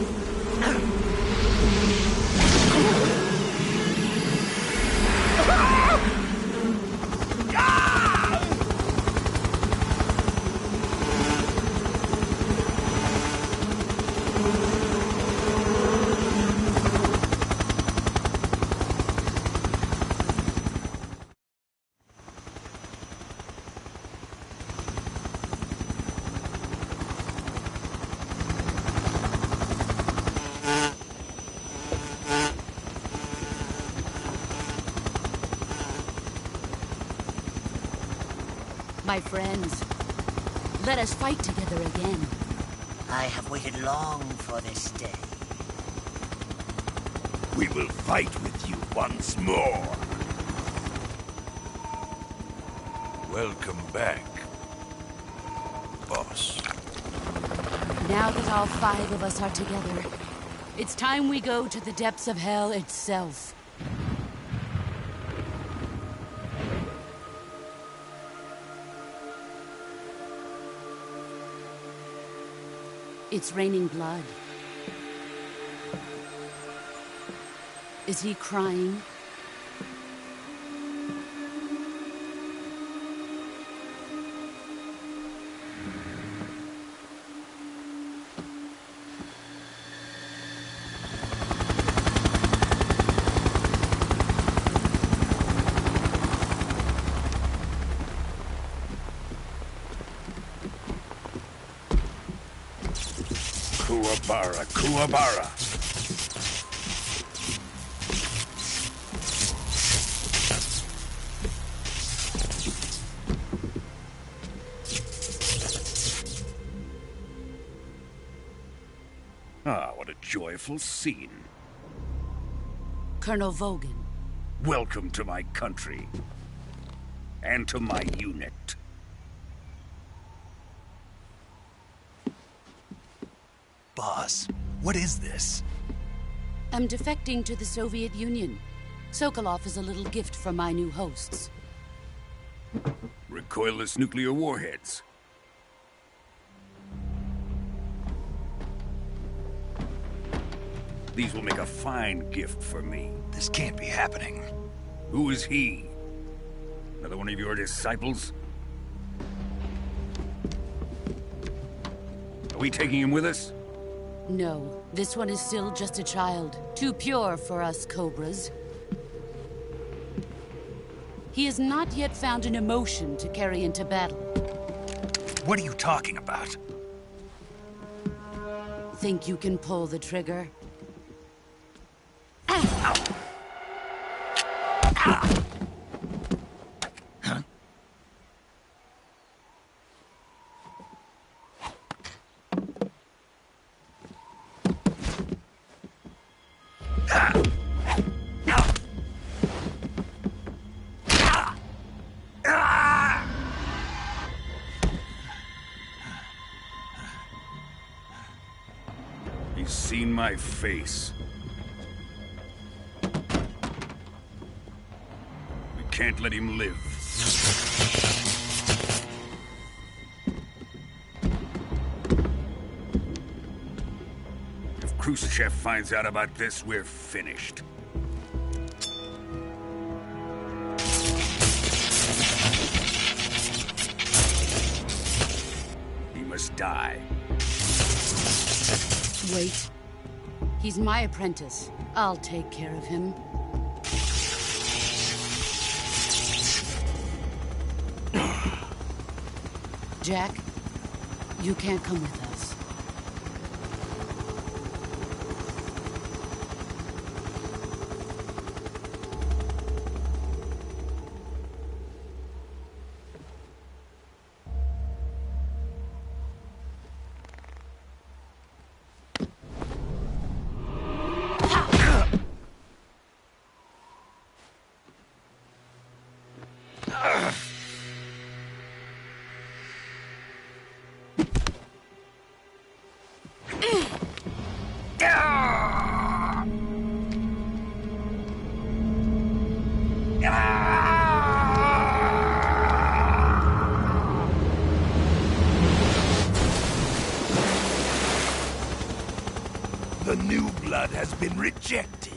My friends, let us fight together again. I have waited long for this day. We will fight with you once more. Welcome back, boss. Now that all 5 of us are together, it's time we go to the depths of hell itself. It's raining blood. Is he crying? Kuwabara, Kuwabara. Ah, what a joyful scene. Colonel Vogan. Welcome to my country. And to my unit. Boss, what is this? I'm defecting to the Soviet Union. Sokolov is a little gift from my new hosts. Recoilless nuclear warheads. These will make a fine gift for me. This can't be happening. Who is he? Another one of your disciples? Are we taking him with us? No, this one is still just a child. Too pure for us Cobras. He has not yet found an emotion to carry into battle. What are you talking about? Think you can pull the trigger? He's seen my face. We can't let him live. If Khrushchev finds out about this, we're finished. He must die. Wait. He's my apprentice. I'll take care of him. Jack, you can't come with us. The new blood has been rejected.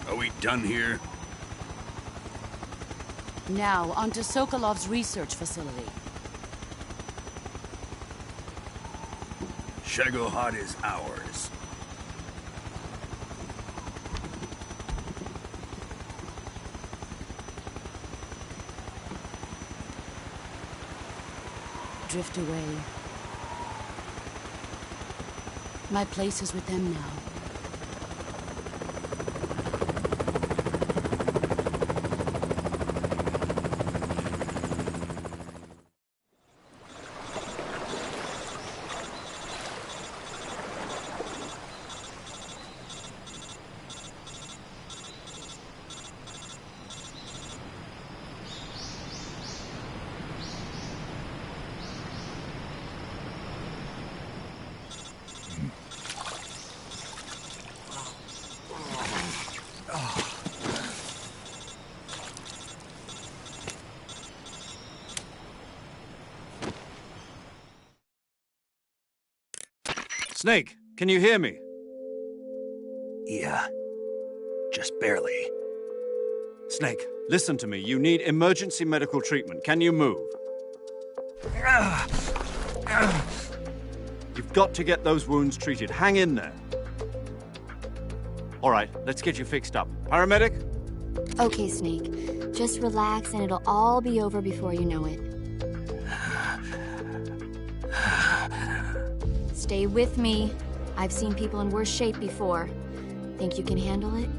Are we done here? Now, onto Sokolov's research facility. Shagohod is ours. Drift away. My place is with them now. Snake, can you hear me? Yeah. Just barely. Snake, listen to me. You need emergency medical treatment. Can you move? You've got to get those wounds treated. Hang in there. All right, let's get you fixed up. Paramedic? Okay, Snake. Just relax and it'll all be over before you know it. Stay with me. I've seen people in worse shape before. Think you can handle it?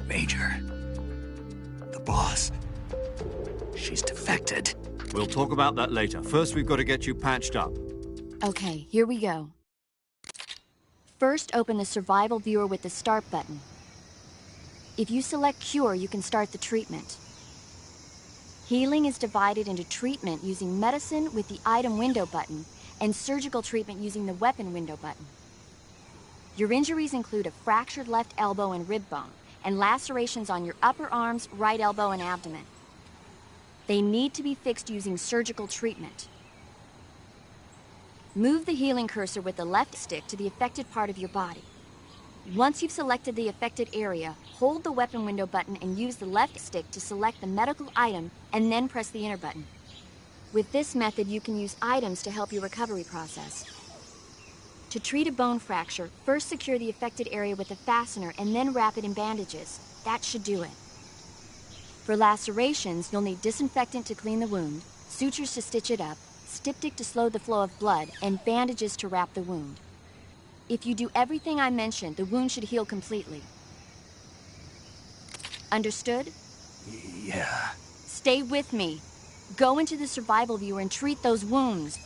Major. The boss. She's defected. We'll talk about that later. First, we've got to get you patched up. Okay, here we go. First, open the survival viewer with the start button. If you select cure, you can start the treatment. Healing is divided into treatment using medicine with the item window button and surgical treatment using the weapon window button. Your injuries include a fractured left elbow and rib bone, and lacerations on your upper arms, right elbow, and abdomen. They need to be fixed using surgical treatment. Move the healing cursor with the left stick to the affected part of your body. Once you've selected the affected area, hold the weapon window button and use the left stick to select the medical item, and then press the enter button. With this method, you can use items to help your recovery process. To treat a bone fracture, first secure the affected area with a fastener and then wrap it in bandages. That should do it. For lacerations, you'll need disinfectant to clean the wound, sutures to stitch it up, styptic to slow the flow of blood, and bandages to wrap the wound. If you do everything I mentioned, the wound should heal completely. Understood? Yeah. Stay with me. Go into the survival viewer and treat those wounds.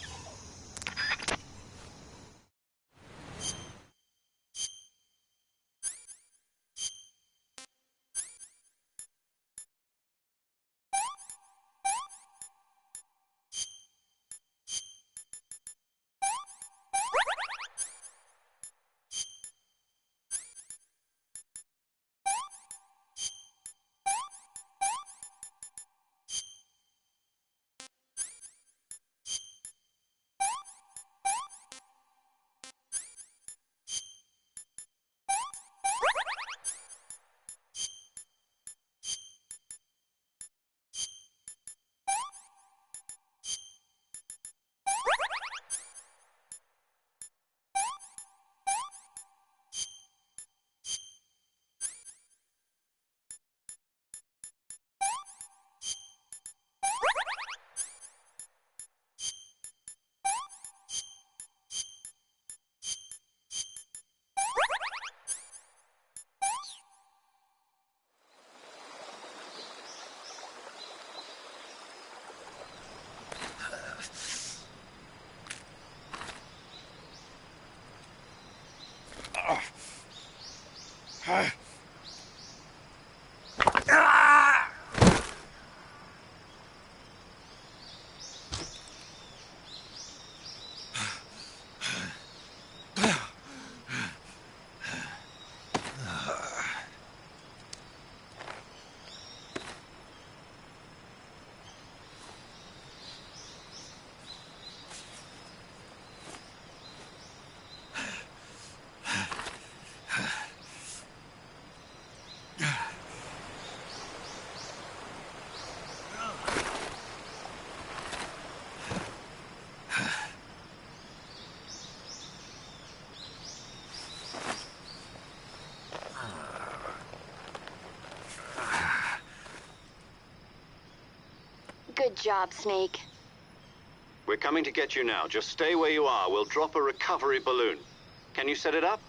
Good job, Snake. We're coming to get you now. Just stay where you are. We'll drop a recovery balloon. Can you set it up?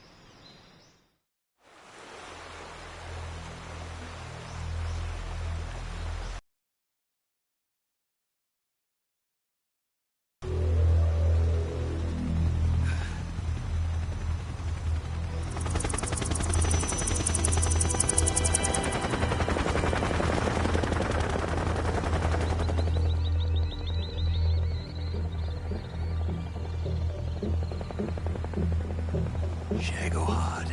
Shagohod.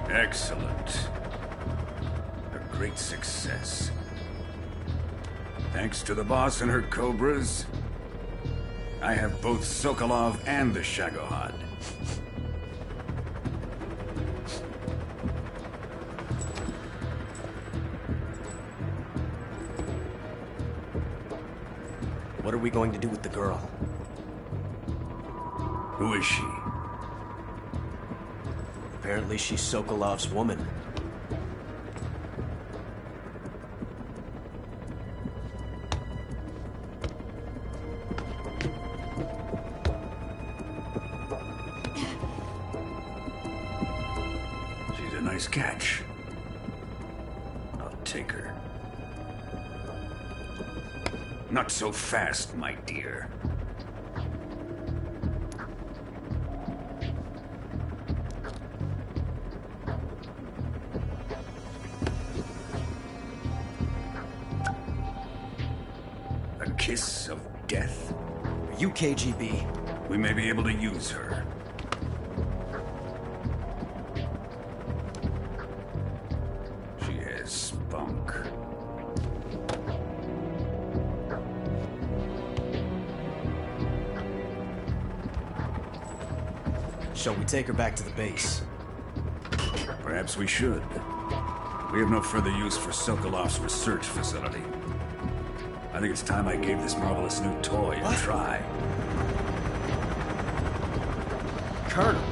Excellent. A great success. Thanks to the boss and her cobras, I have both Sokolov and the Shagohod. What are we going to do with the girl? Who is she? Apparently she's Sokolov's woman. She's a nice catch. I'll take her. Not so fast, my dear. A kiss of death? Are you KGB? We may be able to use her. She has spunk. Shall we take her back to the base? Perhaps we should. We have no further use for Sokolov's research facility. I think it's time I gave this marvelous new toy a try. Colonel,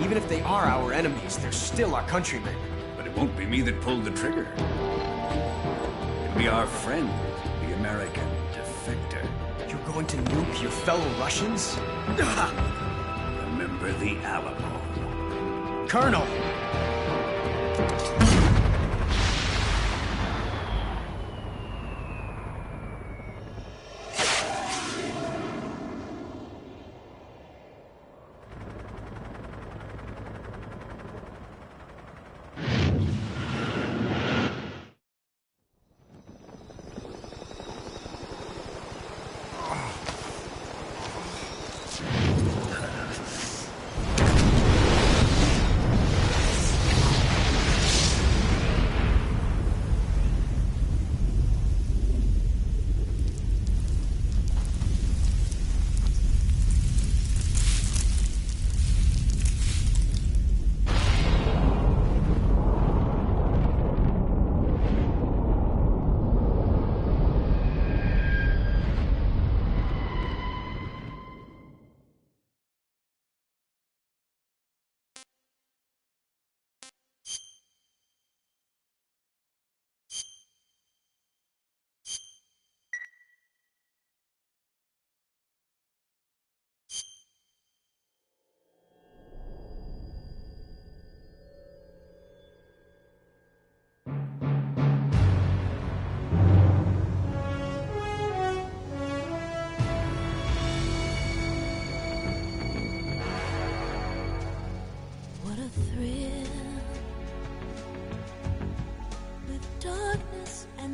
even if they are our enemies, they're still our countrymen. But it won't be me that pulled the trigger. It'll be our friend, the American defector. You're going to nuke your fellow Russians? Remember the Alamo. Colonel!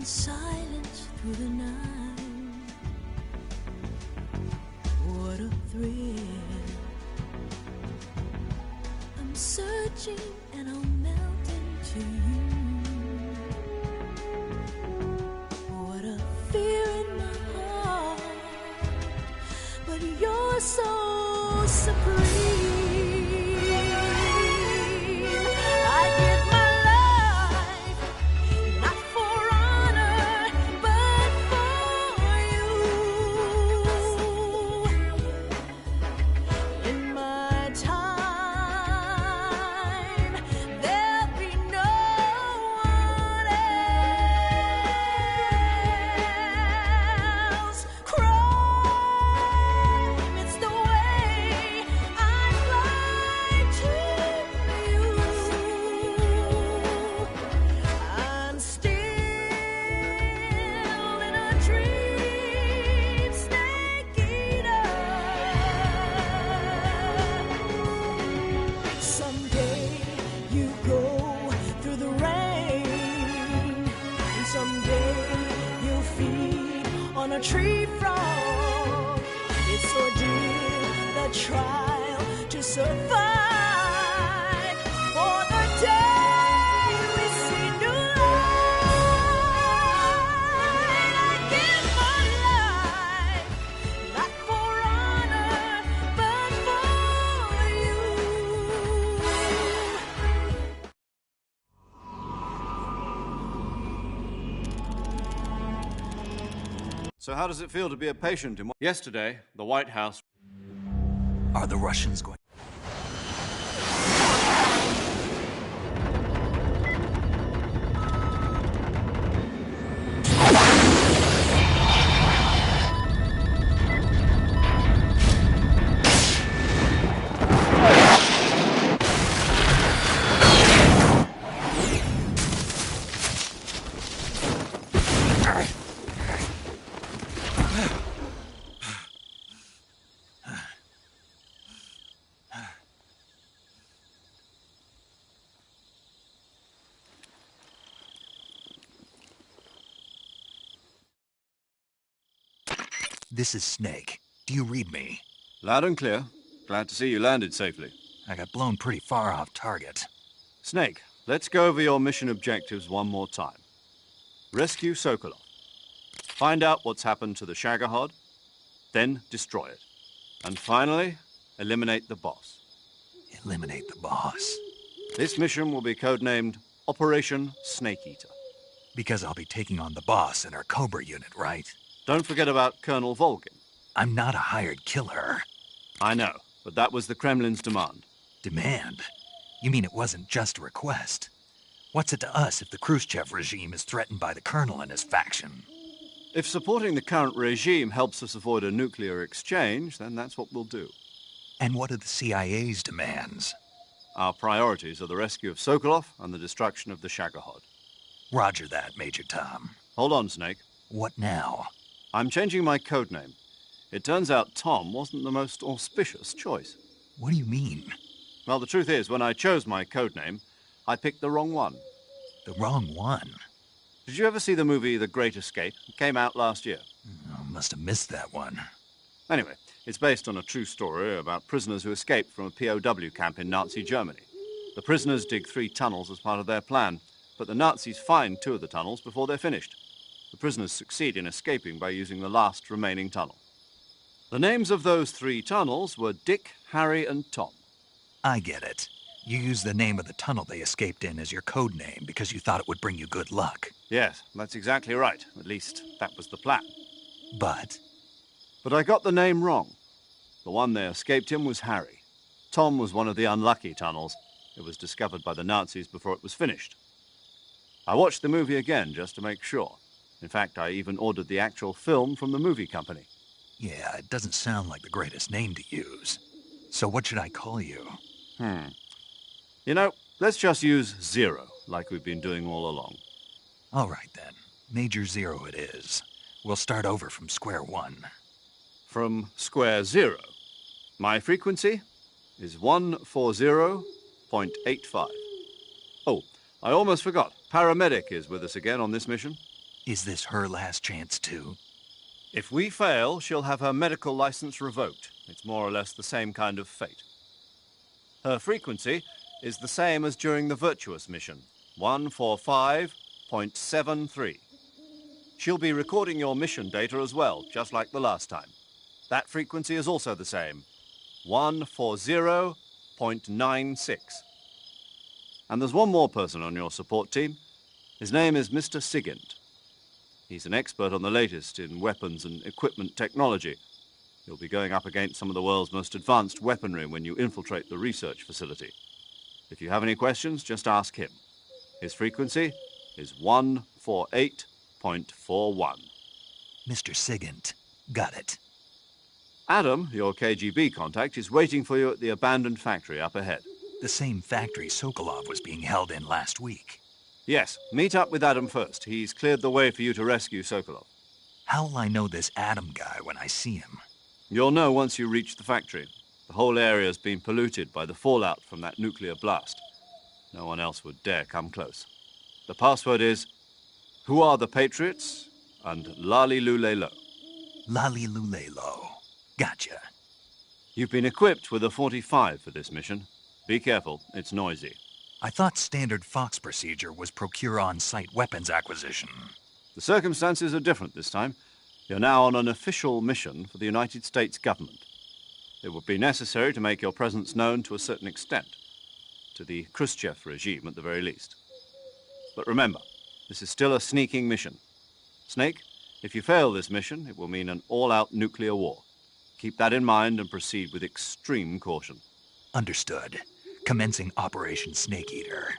silence through the night. What a thrill. I'm searching and I'll melt into you. What a fear in my heart, but you're so supreme. I give my life, not for honor, but for you. In my time, there'll be no one else. Crime, it's the way I fly to you. I'm still in a dream, snake eater. Someday you go through the rain, and someday you'll feed on a tree frog. It's ordeal, the trial to survive. For the day we see new light, I give my life, not for honor, but for you. So how does it feel to be a patient in... Yesterday, the White House... Are the Russians going... This is Snake. Do you read me? Loud and clear. Glad to see you landed safely. I got blown pretty far off target. Snake, let's go over your mission objectives one more time. Rescue Sokolov. Find out what's happened to the Shagohod, then destroy it. And finally, eliminate the boss. Eliminate the boss. This mission will be codenamed Operation Snake Eater. Because I'll be taking on the boss in our Cobra unit, right? Don't forget about Colonel Volgin. I'm not a hired killer. I know, but that was the Kremlin's demand. Demand? You mean it wasn't just a request? What's it to us if the Khrushchev regime is threatened by the Colonel and his faction? If supporting the current regime helps us avoid a nuclear exchange, then that's what we'll do. And what are the CIA's demands? Our priorities are the rescue of Sokolov and the destruction of the Shagohod. Roger that, Major Tom. Hold on, Snake. What now? I'm changing my codename. It turns out Tom wasn't the most auspicious choice. What do you mean? Well, the truth is, when I chose my codename, I picked the wrong one. The wrong one? Did you ever see the movie The Great Escape? It came out last year. Oh, must have missed that one. Anyway, it's based on a true story about prisoners who escaped from a POW camp in Nazi Germany. The prisoners dig 3 tunnels as part of their plan, but the Nazis find 2 of the tunnels before they're finished. The prisoners succeed in escaping by using the last remaining tunnel. The names of those 3 tunnels were Dick, Harry, and Tom. I get it. You used the name of the tunnel they escaped in as your code name because you thought it would bring you good luck. Yes, that's exactly right. At least, that was the plan. But I got the name wrong. The one they escaped in was Harry. Tom was one of the unlucky tunnels. It was discovered by the Nazis before it was finished. I watched the movie again just to make sure. In fact, I even ordered the actual film from the movie company. Yeah, it doesn't sound like the greatest name to use. So what should I call you? You know, let's just use Zero, like we've been doing all along. All right, then. Major Zero it is. We'll start over from square one. From square zero. My frequency is 140.85. Oh, I almost forgot. Paramedic is with us again on this mission. Is this her last chance, too? If we fail, she'll have her medical license revoked. It's more or less the same kind of fate. Her frequency is the same as during the Virtuous mission, 145.73. She'll be recording your mission data as well, just like the last time. That frequency is also the same, 140.96. And there's one more person on your support team. His name is Mr. Sigint. He's an expert on the latest in weapons and equipment technology. You'll be going up against some of the world's most advanced weaponry when you infiltrate the research facility. If you have any questions, just ask him. His frequency is 148.41. Mr. Sigint. Got it. Adam, your KGB contact, is waiting for you at the abandoned factory up ahead. The same factory Sokolov was being held in last week. Yes, meet up with Adam first. He's cleared the way for you to rescue Sokolov. How'll I know this Adam guy when I see him? You'll know once you reach the factory. The whole area's been polluted by the fallout from that nuclear blast. No one else would dare come close. The password is, "Who are the Patriots?" and "Lali Lule Lo." Lali Lule Lo. Gotcha. You've been equipped with a 45 for this mission. Be careful, it's noisy. I thought standard Fox procedure was procure on-site weapons acquisition. The circumstances are different this time. You're now on an official mission for the United States government. It would be necessary to make your presence known to a certain extent, to the Khrushchev regime at the very least. But remember, this is still a sneaking mission. Snake, if you fail this mission, it will mean an all-out nuclear war. Keep that in mind and proceed with extreme caution. Understood. Commencing Operation Snake Eater.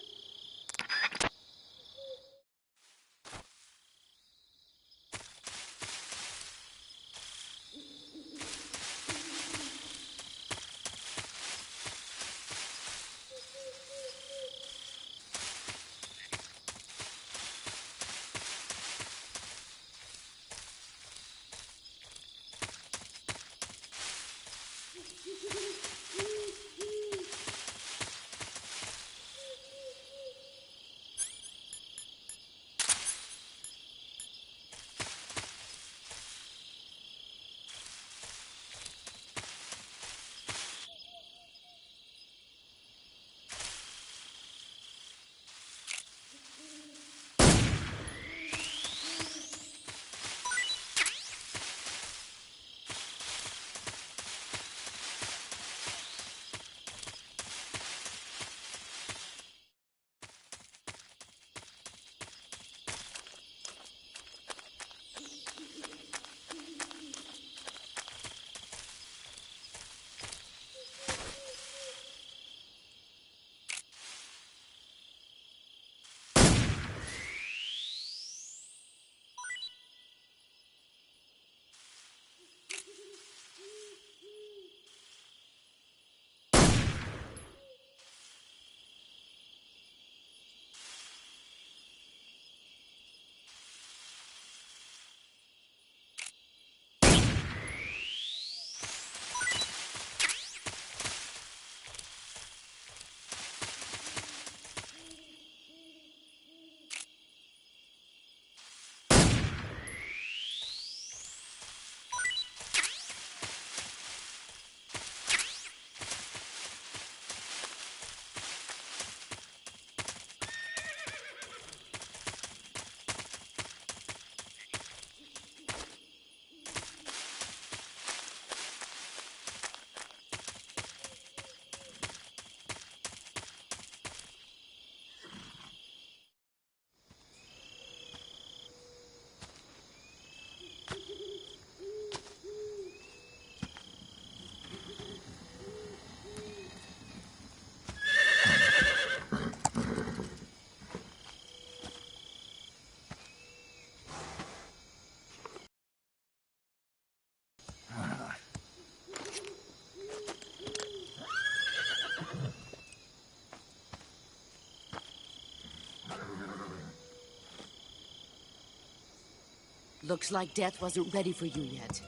Looks like death wasn't ready for you yet.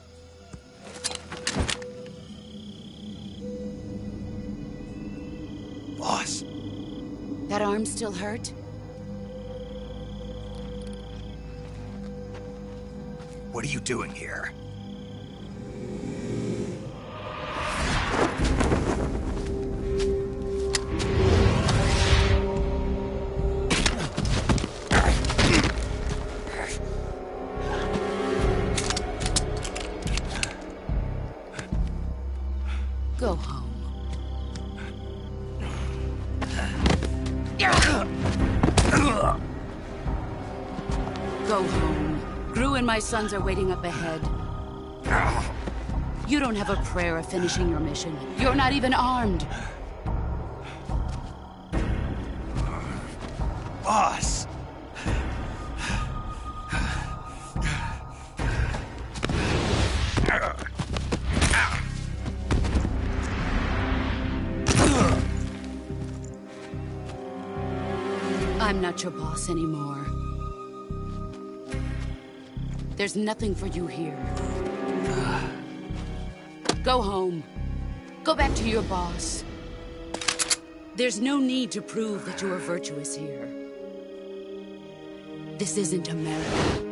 Boss. That arm still hurt? What are you doing here? Go home. Go home. Gru and my sons are waiting up ahead. You don't have a prayer of finishing your mission. You're not even armed. Boss! I'm not your boss anymore. There's nothing for you here. Go home. Go back to your boss. There's no need to prove that you are virtuous here. This isn't America.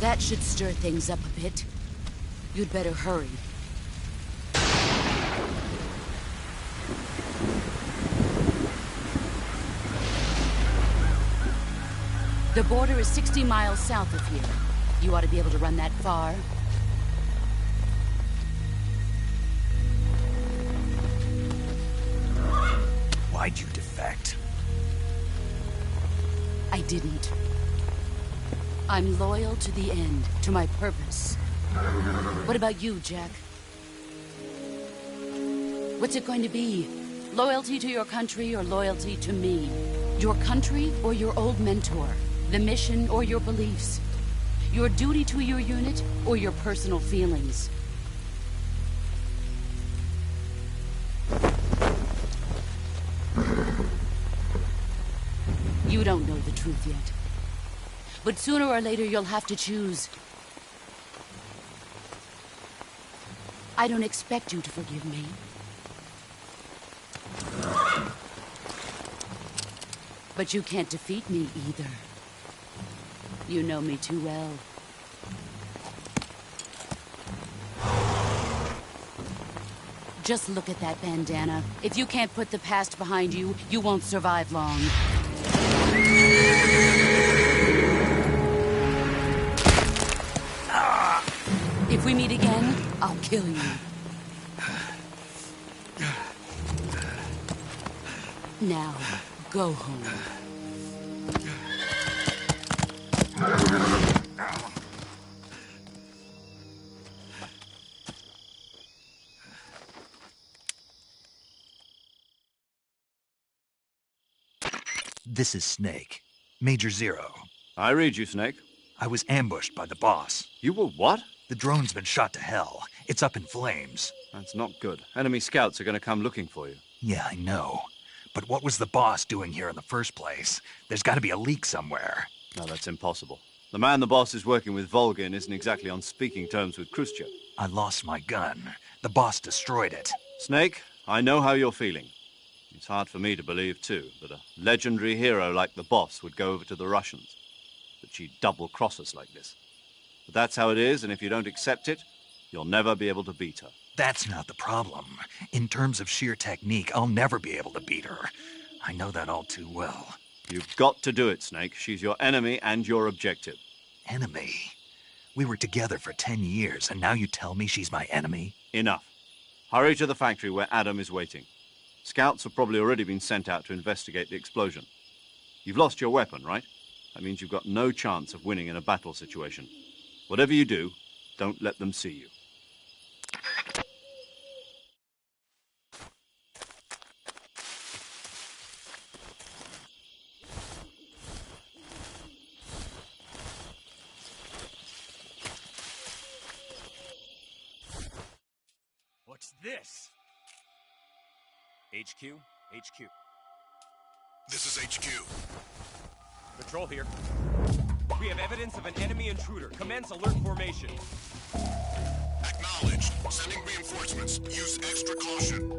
That should stir things up a bit. You'd better hurry. The border is 60 miles south of here. You ought to be able to run that far. Why'd you defect? I didn't. I'm loyal to the end, to my purpose. What about you, Jack? What's it going to be? Loyalty to your country or loyalty to me? Your country or your old mentor? The mission or your beliefs? Your duty to your unit or your personal feelings? You don't know the truth yet. But sooner or later, you'll have to choose. I don't expect you to forgive me. But you can't defeat me either. You know me too well. Just look at that bandana. If you can't put the past behind you, you won't survive long. If we meet again, I'll kill you. Now, go home. This is Snake. Major Zero. I read you, Snake. I was ambushed by the boss. You were what? The drone's been shot to hell. It's up in flames. That's not good. Enemy scouts are going to come looking for you. Yeah, I know. But what was the boss doing here in the first place? There's got to be a leak somewhere. No, that's impossible. The man the boss is working with, Volgin, isn't exactly on speaking terms with Khrushchev. I lost my gun. The boss destroyed it. Snake, I know how you're feeling. It's hard for me to believe, too, that a legendary hero like the boss would go over to the Russians. That she'd double-cross us like this. But that's how it is, and if you don't accept it, you'll never be able to beat her. That's not the problem. In terms of sheer technique, I'll never be able to beat her. I know that all too well. You've got to do it, Snake. She's your enemy and your objective. Enemy? We were together for 10 years, and now you tell me she's my enemy? Enough. Hurry to the factory where Adam is waiting. Scouts have probably already been sent out to investigate the explosion. You've lost your weapon, right? That means you've got no chance of winning in a battle situation. Whatever you do, don't let them see you. What's this? HQ? HQ. This is HQ. Patrol here. We have evidence of an enemy intruder. Commence alert formation. Acknowledged. Sending reinforcements. Use extra caution.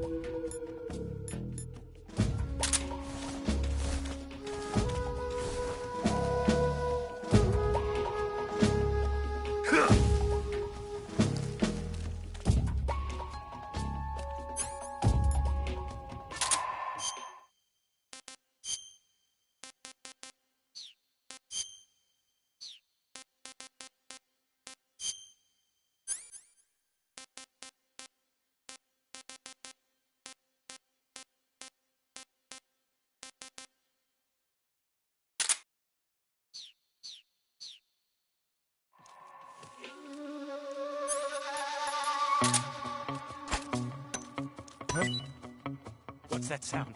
What's that sound?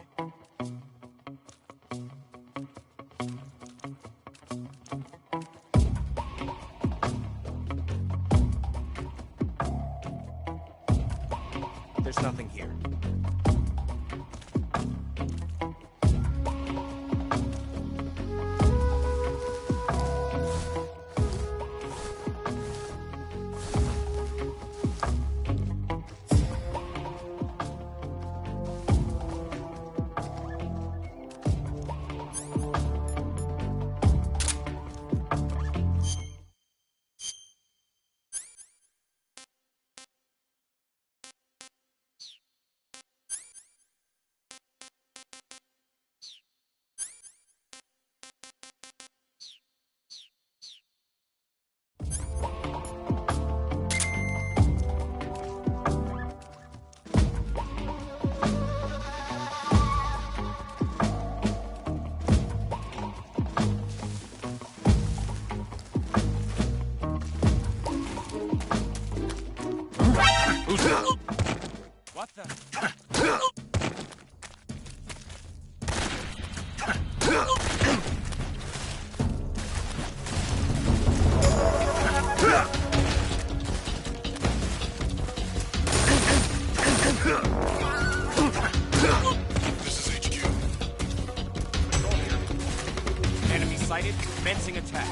There's nothing here. What the? This is HQ. Patrol here. Enemy sighted. Commencing attack.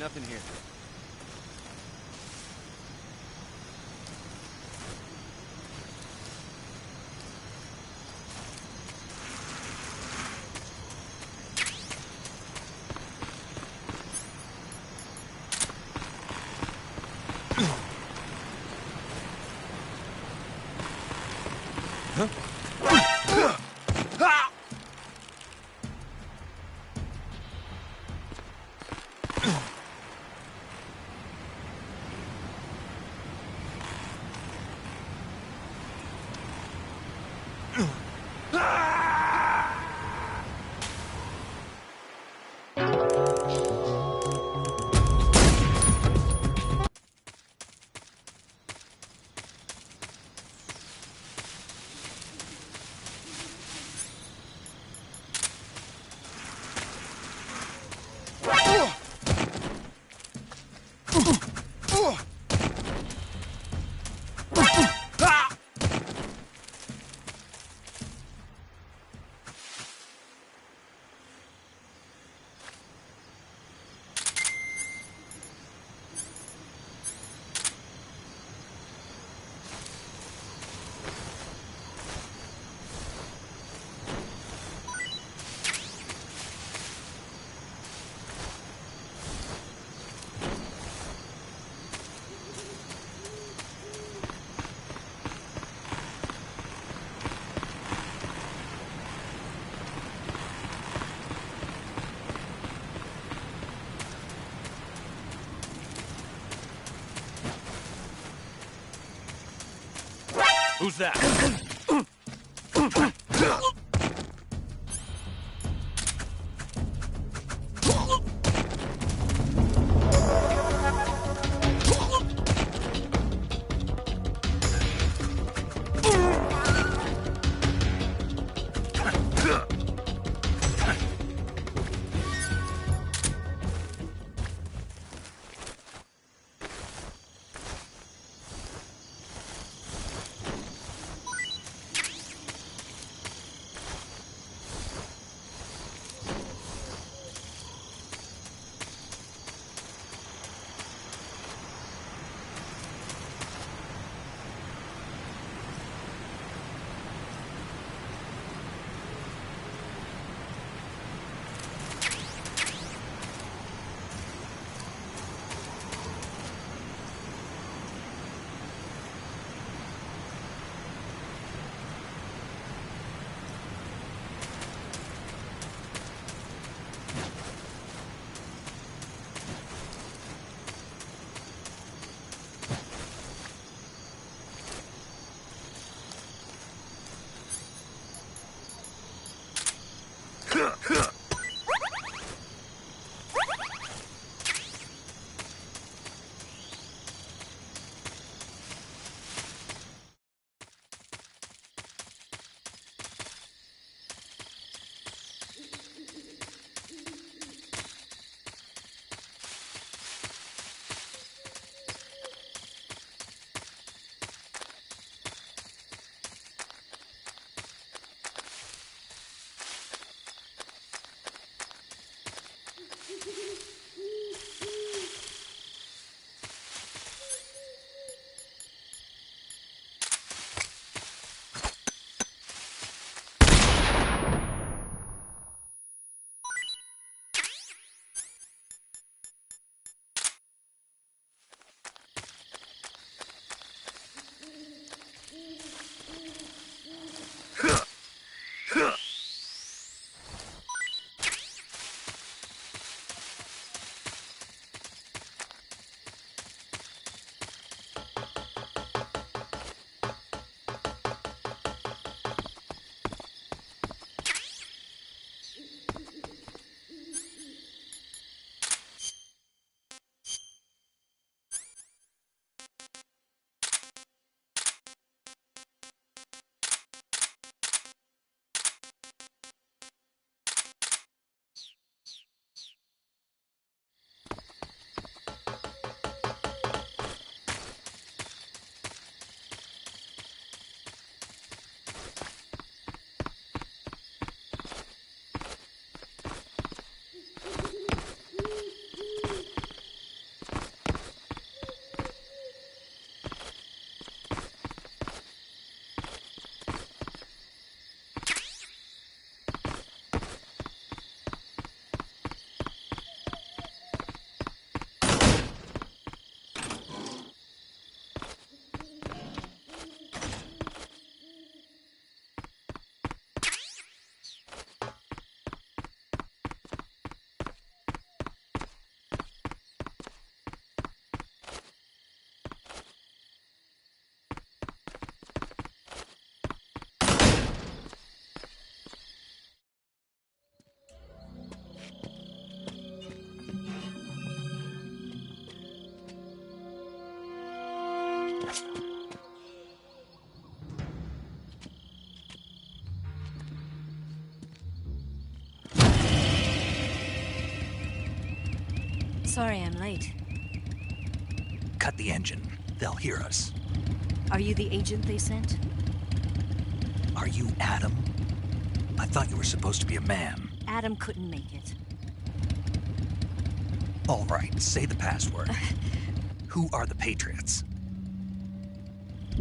Nothing here. Who's that? Sorry I'm late. Cut the engine. They'll hear us. Are you the agent they sent? Are you Adam? I thought you were supposed to be a man. Adam couldn't make it. All right, say the password. Who are the Patriots?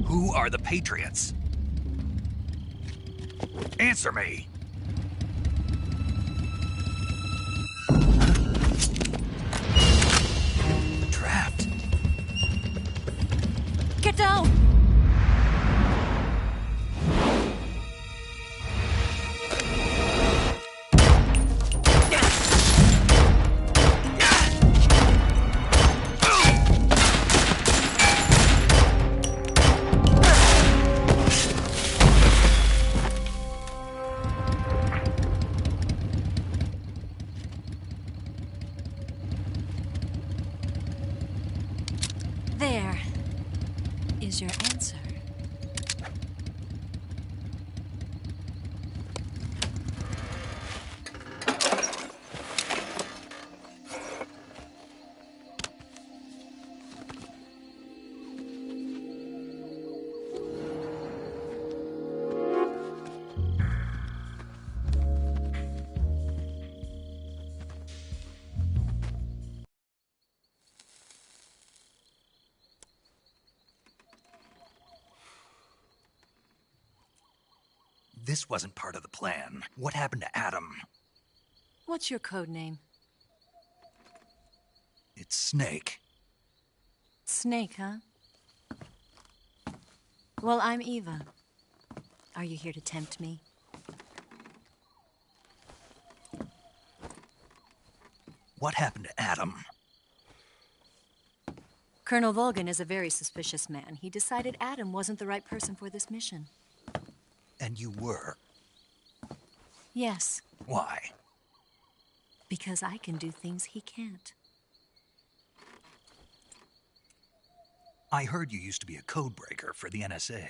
Who are the Patriots? Answer me! Trapped. Get down! There is your answer. This wasn't part of the plan. What happened to Adam? What's your code name? It's Snake. Snake, huh? Well, I'm Eva. Are you here to tempt me? What happened to Adam? Colonel Volgan is a very suspicious man. He decided Adam wasn't the right person for this mission. And you were. Yes, Why? because I can do things he can't. I heard you used to be a codebreaker for the NSA.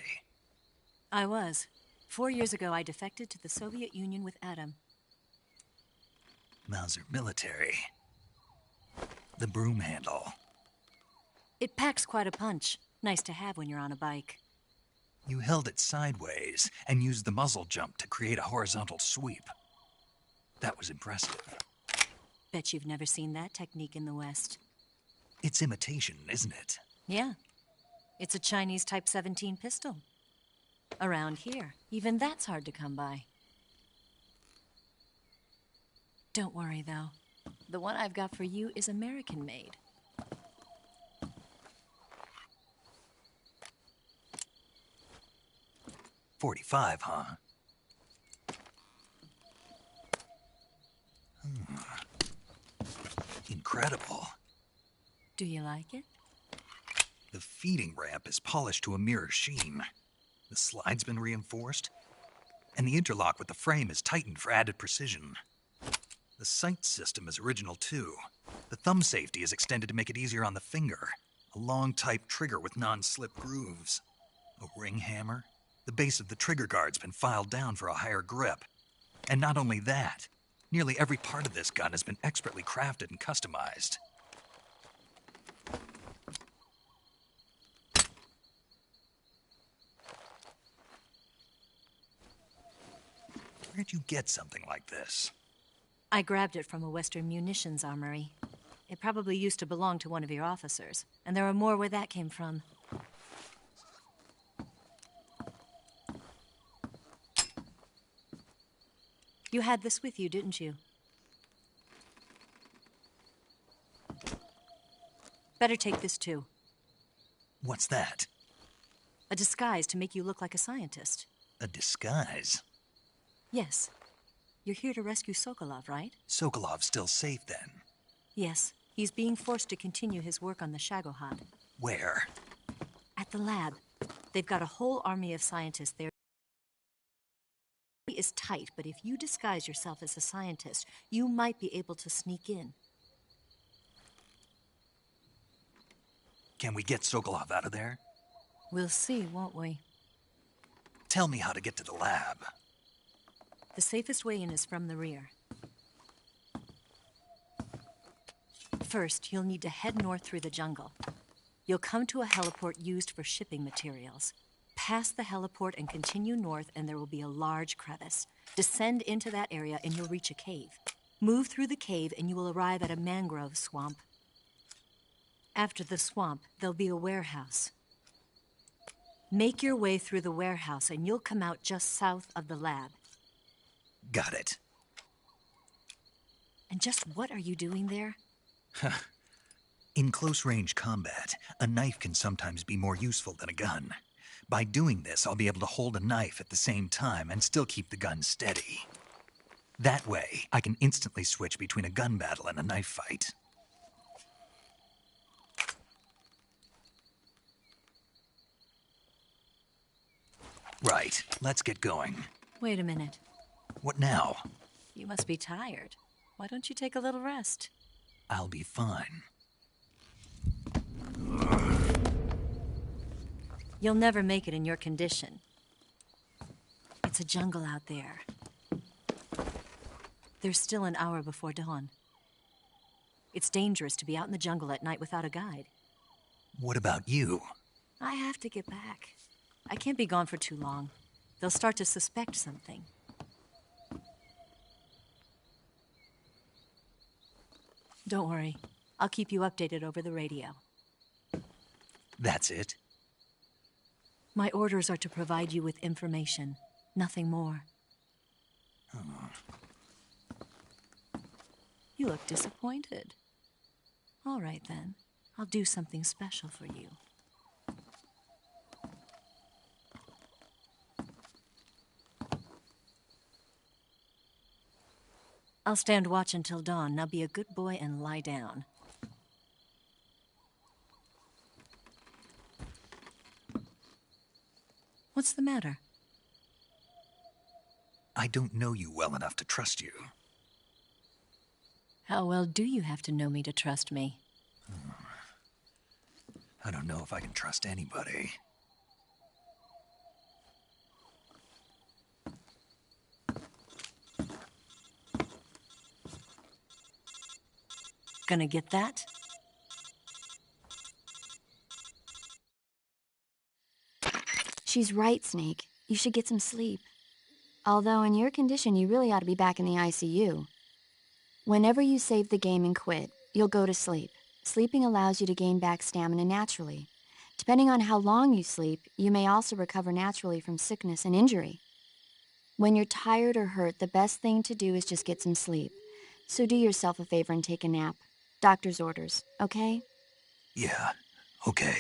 I was. 4 years ago, I defected to the Soviet Union with Adam. Mauser military. The broom handle. It packs quite a punch. Nice to have when you're on a bike. You held it sideways and used the muzzle jump to create a horizontal sweep. That was impressive. Bet you've never seen that technique in the West. It's imitation, isn't it? Yeah. It's a Chinese Type 17 pistol. Around here, even that's hard to come by. Don't worry, though. The one I've got for you is American-made. .45, huh? Incredible. Do you like it? The feeding ramp is polished to a mirror sheen. The slide's been reinforced, and the interlock with the frame is tightened for added precision. The sight system is original too. The thumb safety is extended to make it easier on the finger. A long type trigger with non-slip grooves. A ring hammer. The base of the trigger guard's been filed down for a higher grip. And not only that, nearly every part of this gun has been expertly crafted and customized. Where'd you get something like this? I grabbed it from a Western munitions armory. It probably used to belong to one of your officers, and there are more where that came from. You had this with you, didn't you? Better take this too. What's that? A disguise to make you look like a scientist. A disguise? Yes. You're here to rescue Sokolov, right? Sokolov's still safe then? Yes. He's being forced to continue his work on the Shagohod. Where? At the lab. They've got a whole army of scientists there. It is tight, but if you disguise yourself as a scientist, you might be able to sneak in. Can we get Sokolov out of there? We'll see, won't we? Tell me how to get to the lab. The safest way in is from the rear. First, you'll need to head north through the jungle. You'll come to a heliport used for shipping materials. Pass the heliport and continue north, and there will be a large crevice. Descend into that area, and you'll reach a cave. Move through the cave, and you will arrive at a mangrove swamp. After the swamp, there'll be a warehouse. Make your way through the warehouse, and you'll come out just south of the lab. Got it. And just what are you doing there? In close-range combat, a knife can sometimes be more useful than a gun. By doing this, I'll be able to hold a knife at the same time and still keep the gun steady. That way, I can instantly switch between a gun battle and a knife fight. Right, let's get going. Wait a minute. What now? You must be tired. Why don't you take a little rest? I'll be fine. You'll never make it in your condition. It's a jungle out there. There's still an hour before dawn. It's dangerous to be out in the jungle at night without a guide. What about you? I have to get back. I can't be gone for too long. They'll start to suspect something. Don't worry. I'll keep you updated over the radio. That's it? My orders are to provide you with information, nothing more. Oh. You look disappointed. All right, then. I'll do something special for you. I'll stand watch until dawn. Now be a good boy and lie down. What's the matter? I don't know you well enough to trust you. How well do you have to know me to trust me? I don't know if I can trust anybody. Gonna get that? She's right, Snake. You should get some sleep. Although in your condition, you really ought to be back in the ICU. Whenever you save the game and quit, you'll go to sleep. Sleeping allows you to gain back stamina naturally. Depending on how long you sleep, you may also recover naturally from sickness and injury. When you're tired or hurt, the best thing to do is just get some sleep. So do yourself a favor and take a nap. Doctor's orders, okay? Yeah, okay.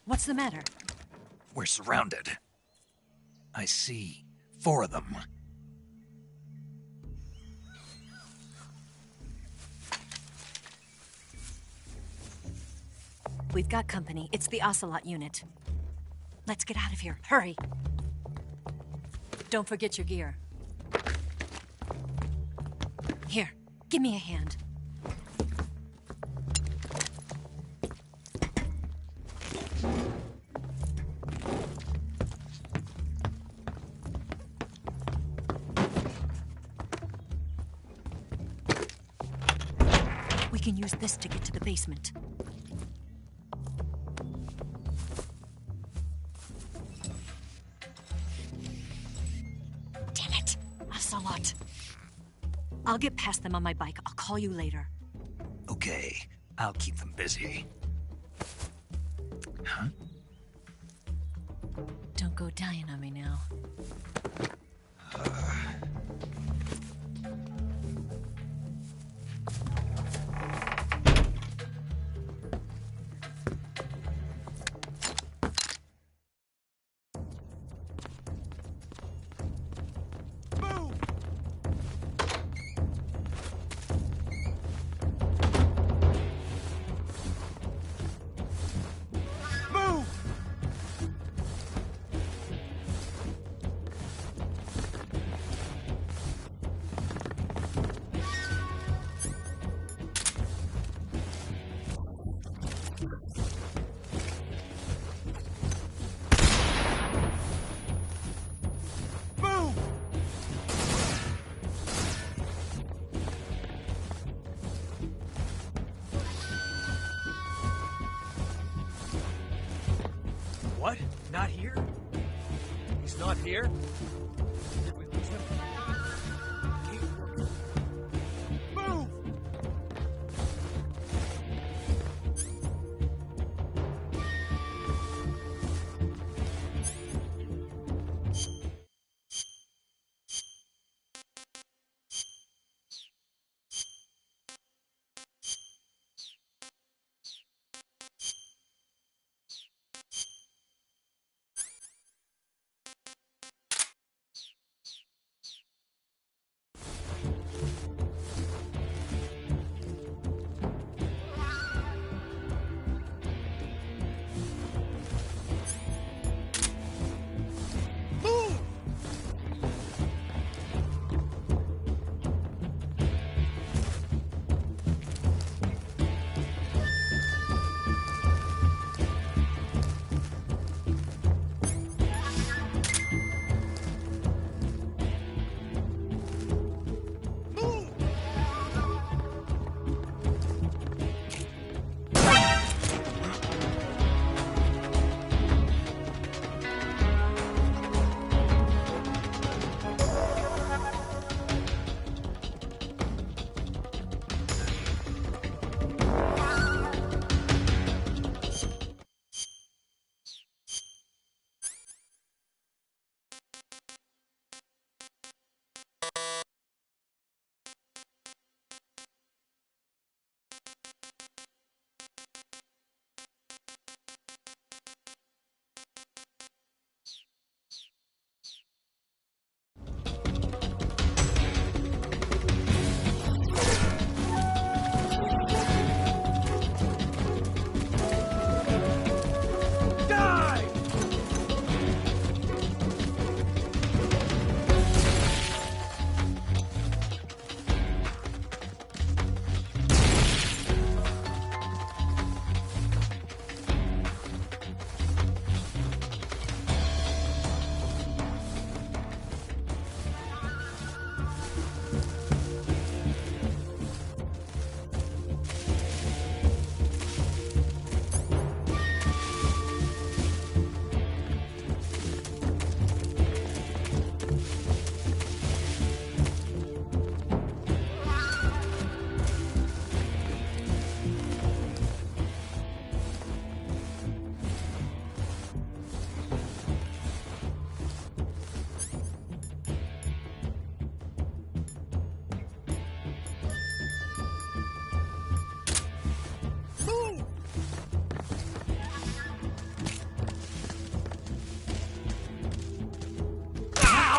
What's the matter? We're surrounded. I see 4 of them. We've got company. It's the Ocelot unit. Let's get out of here. Hurry. Don't forget your gear. Here, give me a hand. We can use this to get to the basement. Damn it! Ocelot. I'll get past them on my bike. I'll call you later. Okay, I'll keep them busy. Huh? Don't go dying on me now. here? Did we lose him? Move!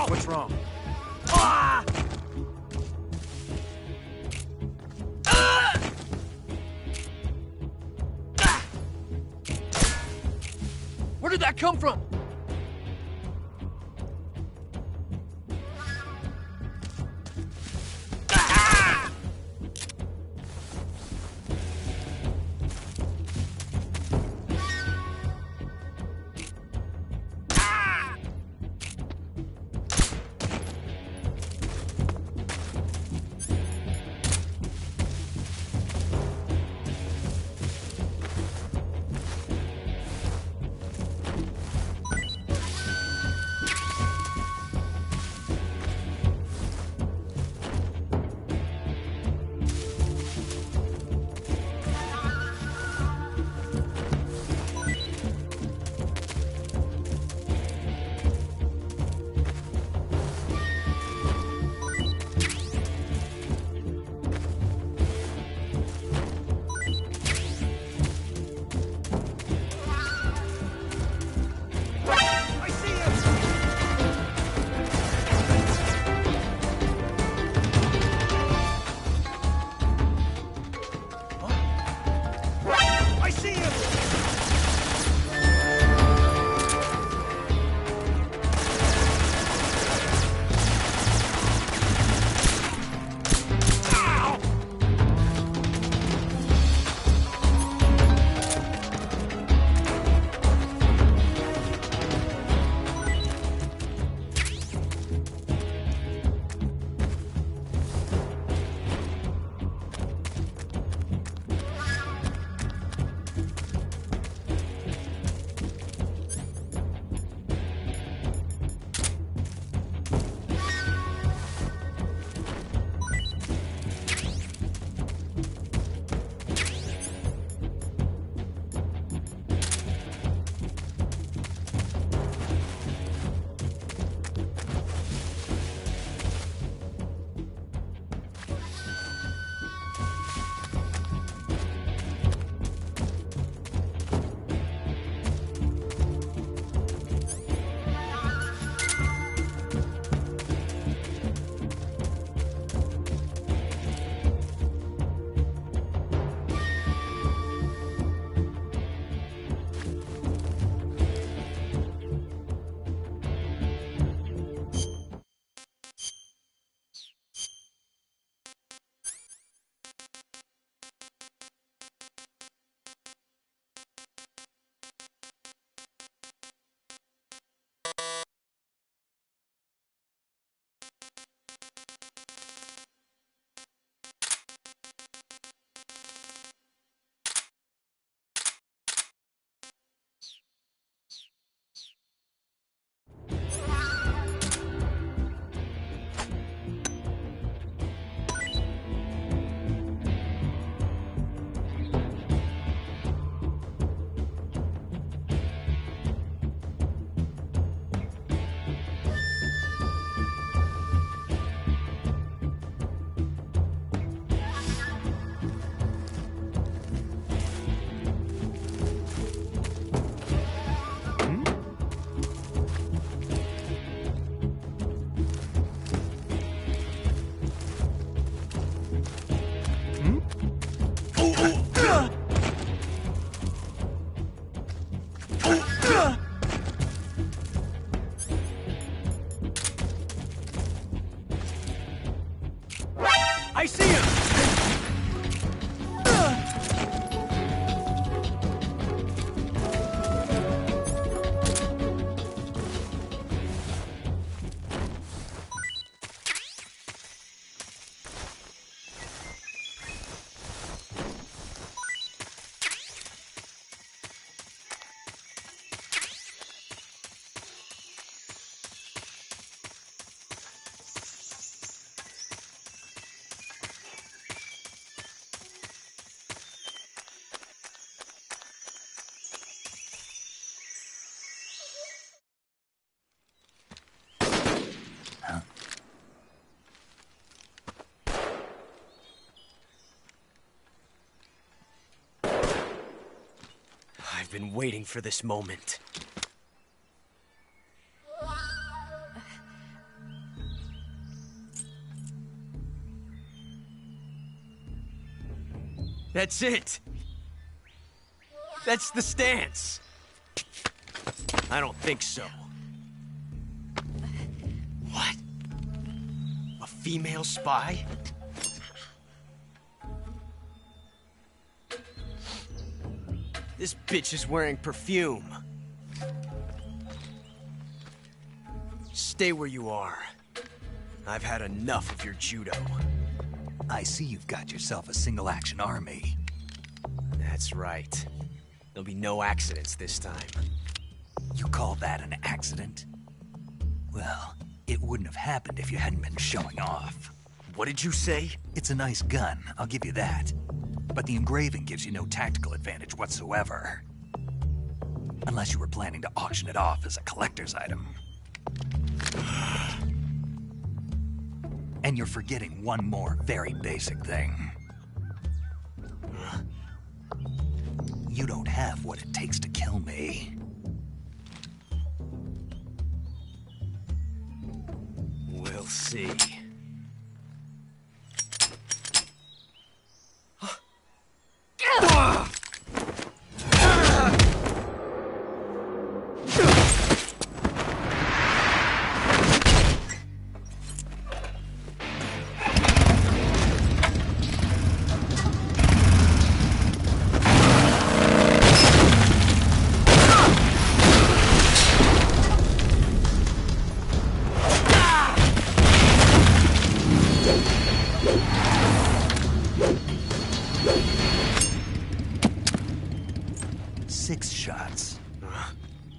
What's wrong? Ah! Where did that come from? I see him! I've been waiting for this moment. That's it! That's the stance! I don't think so. What? A female spy? This bitch is wearing perfume. Stay where you are. I've had enough of your judo. I see you've got yourself a single-action army. That's right. There'll be no accidents this time. You call that an accident? Well, it wouldn't have happened if you hadn't been showing off. What did you say? It's a nice gun, I'll give you that. But the engraving gives you no tactical advantage whatsoever. Unless you were planning to auction it off as a collector's item. And you're forgetting one more very basic thing. You don't have what it takes to kill me. We'll see.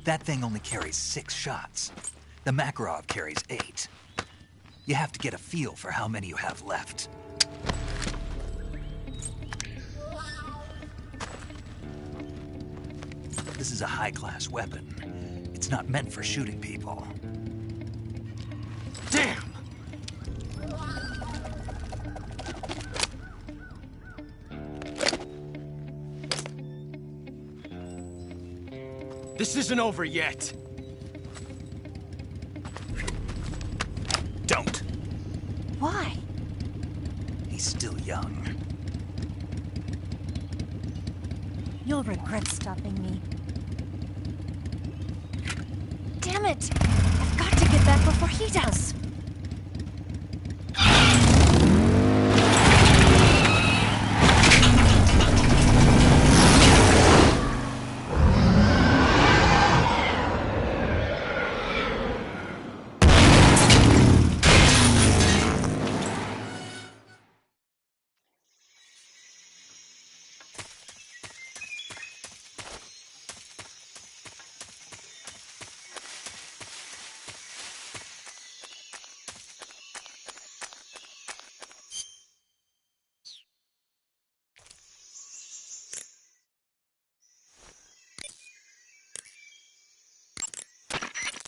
That thing only carries 6 shots. The Makarov carries 8. You have to get a feel for how many you have left. This is a high-class weapon. It's not meant for shooting people. Damn! This isn't over yet. Don't. Why? He's still young. You'll regret stopping me. Damn it! I've got to get back before he does.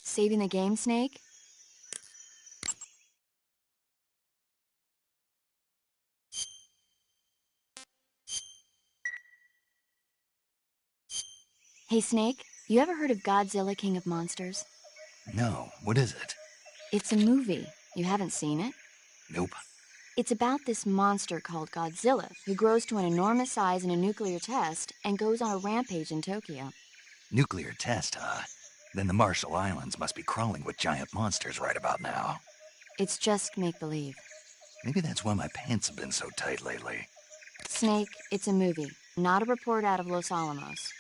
Saving the game, Snake? Hey, Snake, you ever heard of Godzilla, King of Monsters? No, what is it? It's a movie. You haven't seen it? Nope. It's about this monster called Godzilla, who grows to an enormous size in a nuclear test and goes on a rampage in Tokyo. Nuclear test, huh? Then the Marshall Islands must be crawling with giant monsters right about now. It's just make-believe. Maybe that's why my pants have been so tight lately. Snake, it's a movie, not a report out of Los Alamos.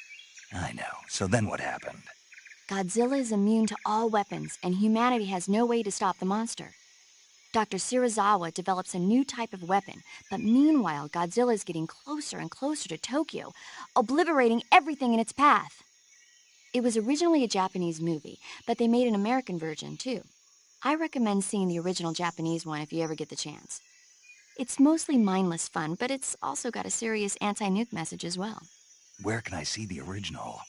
I know. So then what happened? Godzilla is immune to all weapons, and humanity has no way to stop the monster. Dr. Shirazawa develops a new type of weapon, but meanwhile, Godzilla is getting closer and closer to Tokyo, obliterating everything in its path. It was originally a Japanese movie, but they made an American version, too. I recommend seeing the original Japanese one if you ever get the chance. It's mostly mindless fun, but it's also got a serious anti-nuke message as well. Where can I see the original?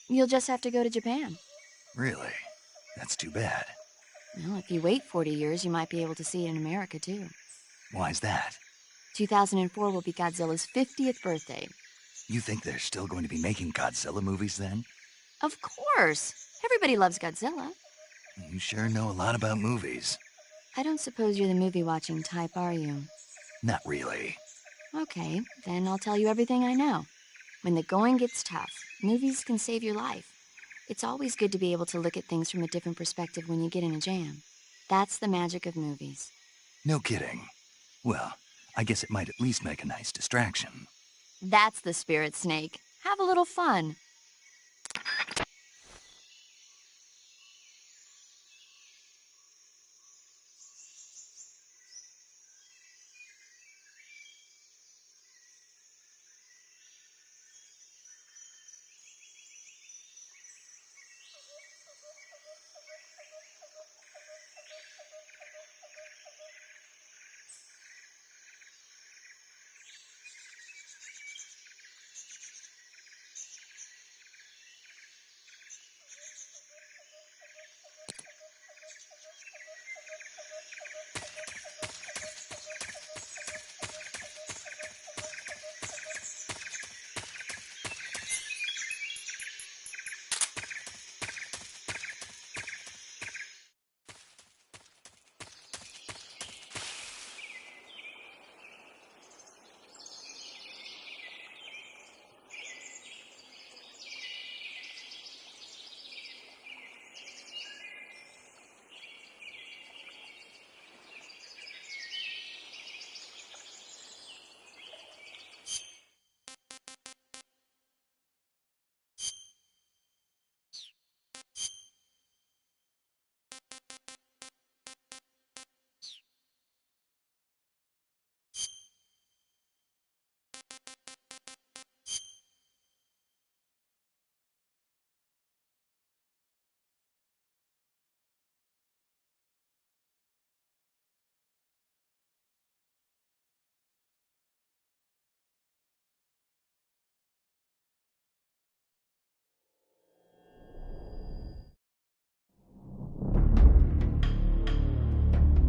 You'll just have to go to Japan. Really? That's too bad. Well, if you wait 40 years, you might be able to see it in America, too. Why's that? 2004 will be Godzilla's 50th birthday. You think they're still going to be making Godzilla movies then? Of course! Everybody loves Godzilla. You sure know a lot about movies. I don't suppose you're the movie-watching type, are you? Not really. Okay, then I'll tell you everything I know. When the going gets tough, movies can save your life. It's always good to be able to look at things from a different perspective when you get in a jam. That's the magic of movies. No kidding. Well, I guess it might at least make a nice distraction. That's the spirit, Snake. Have a little fun.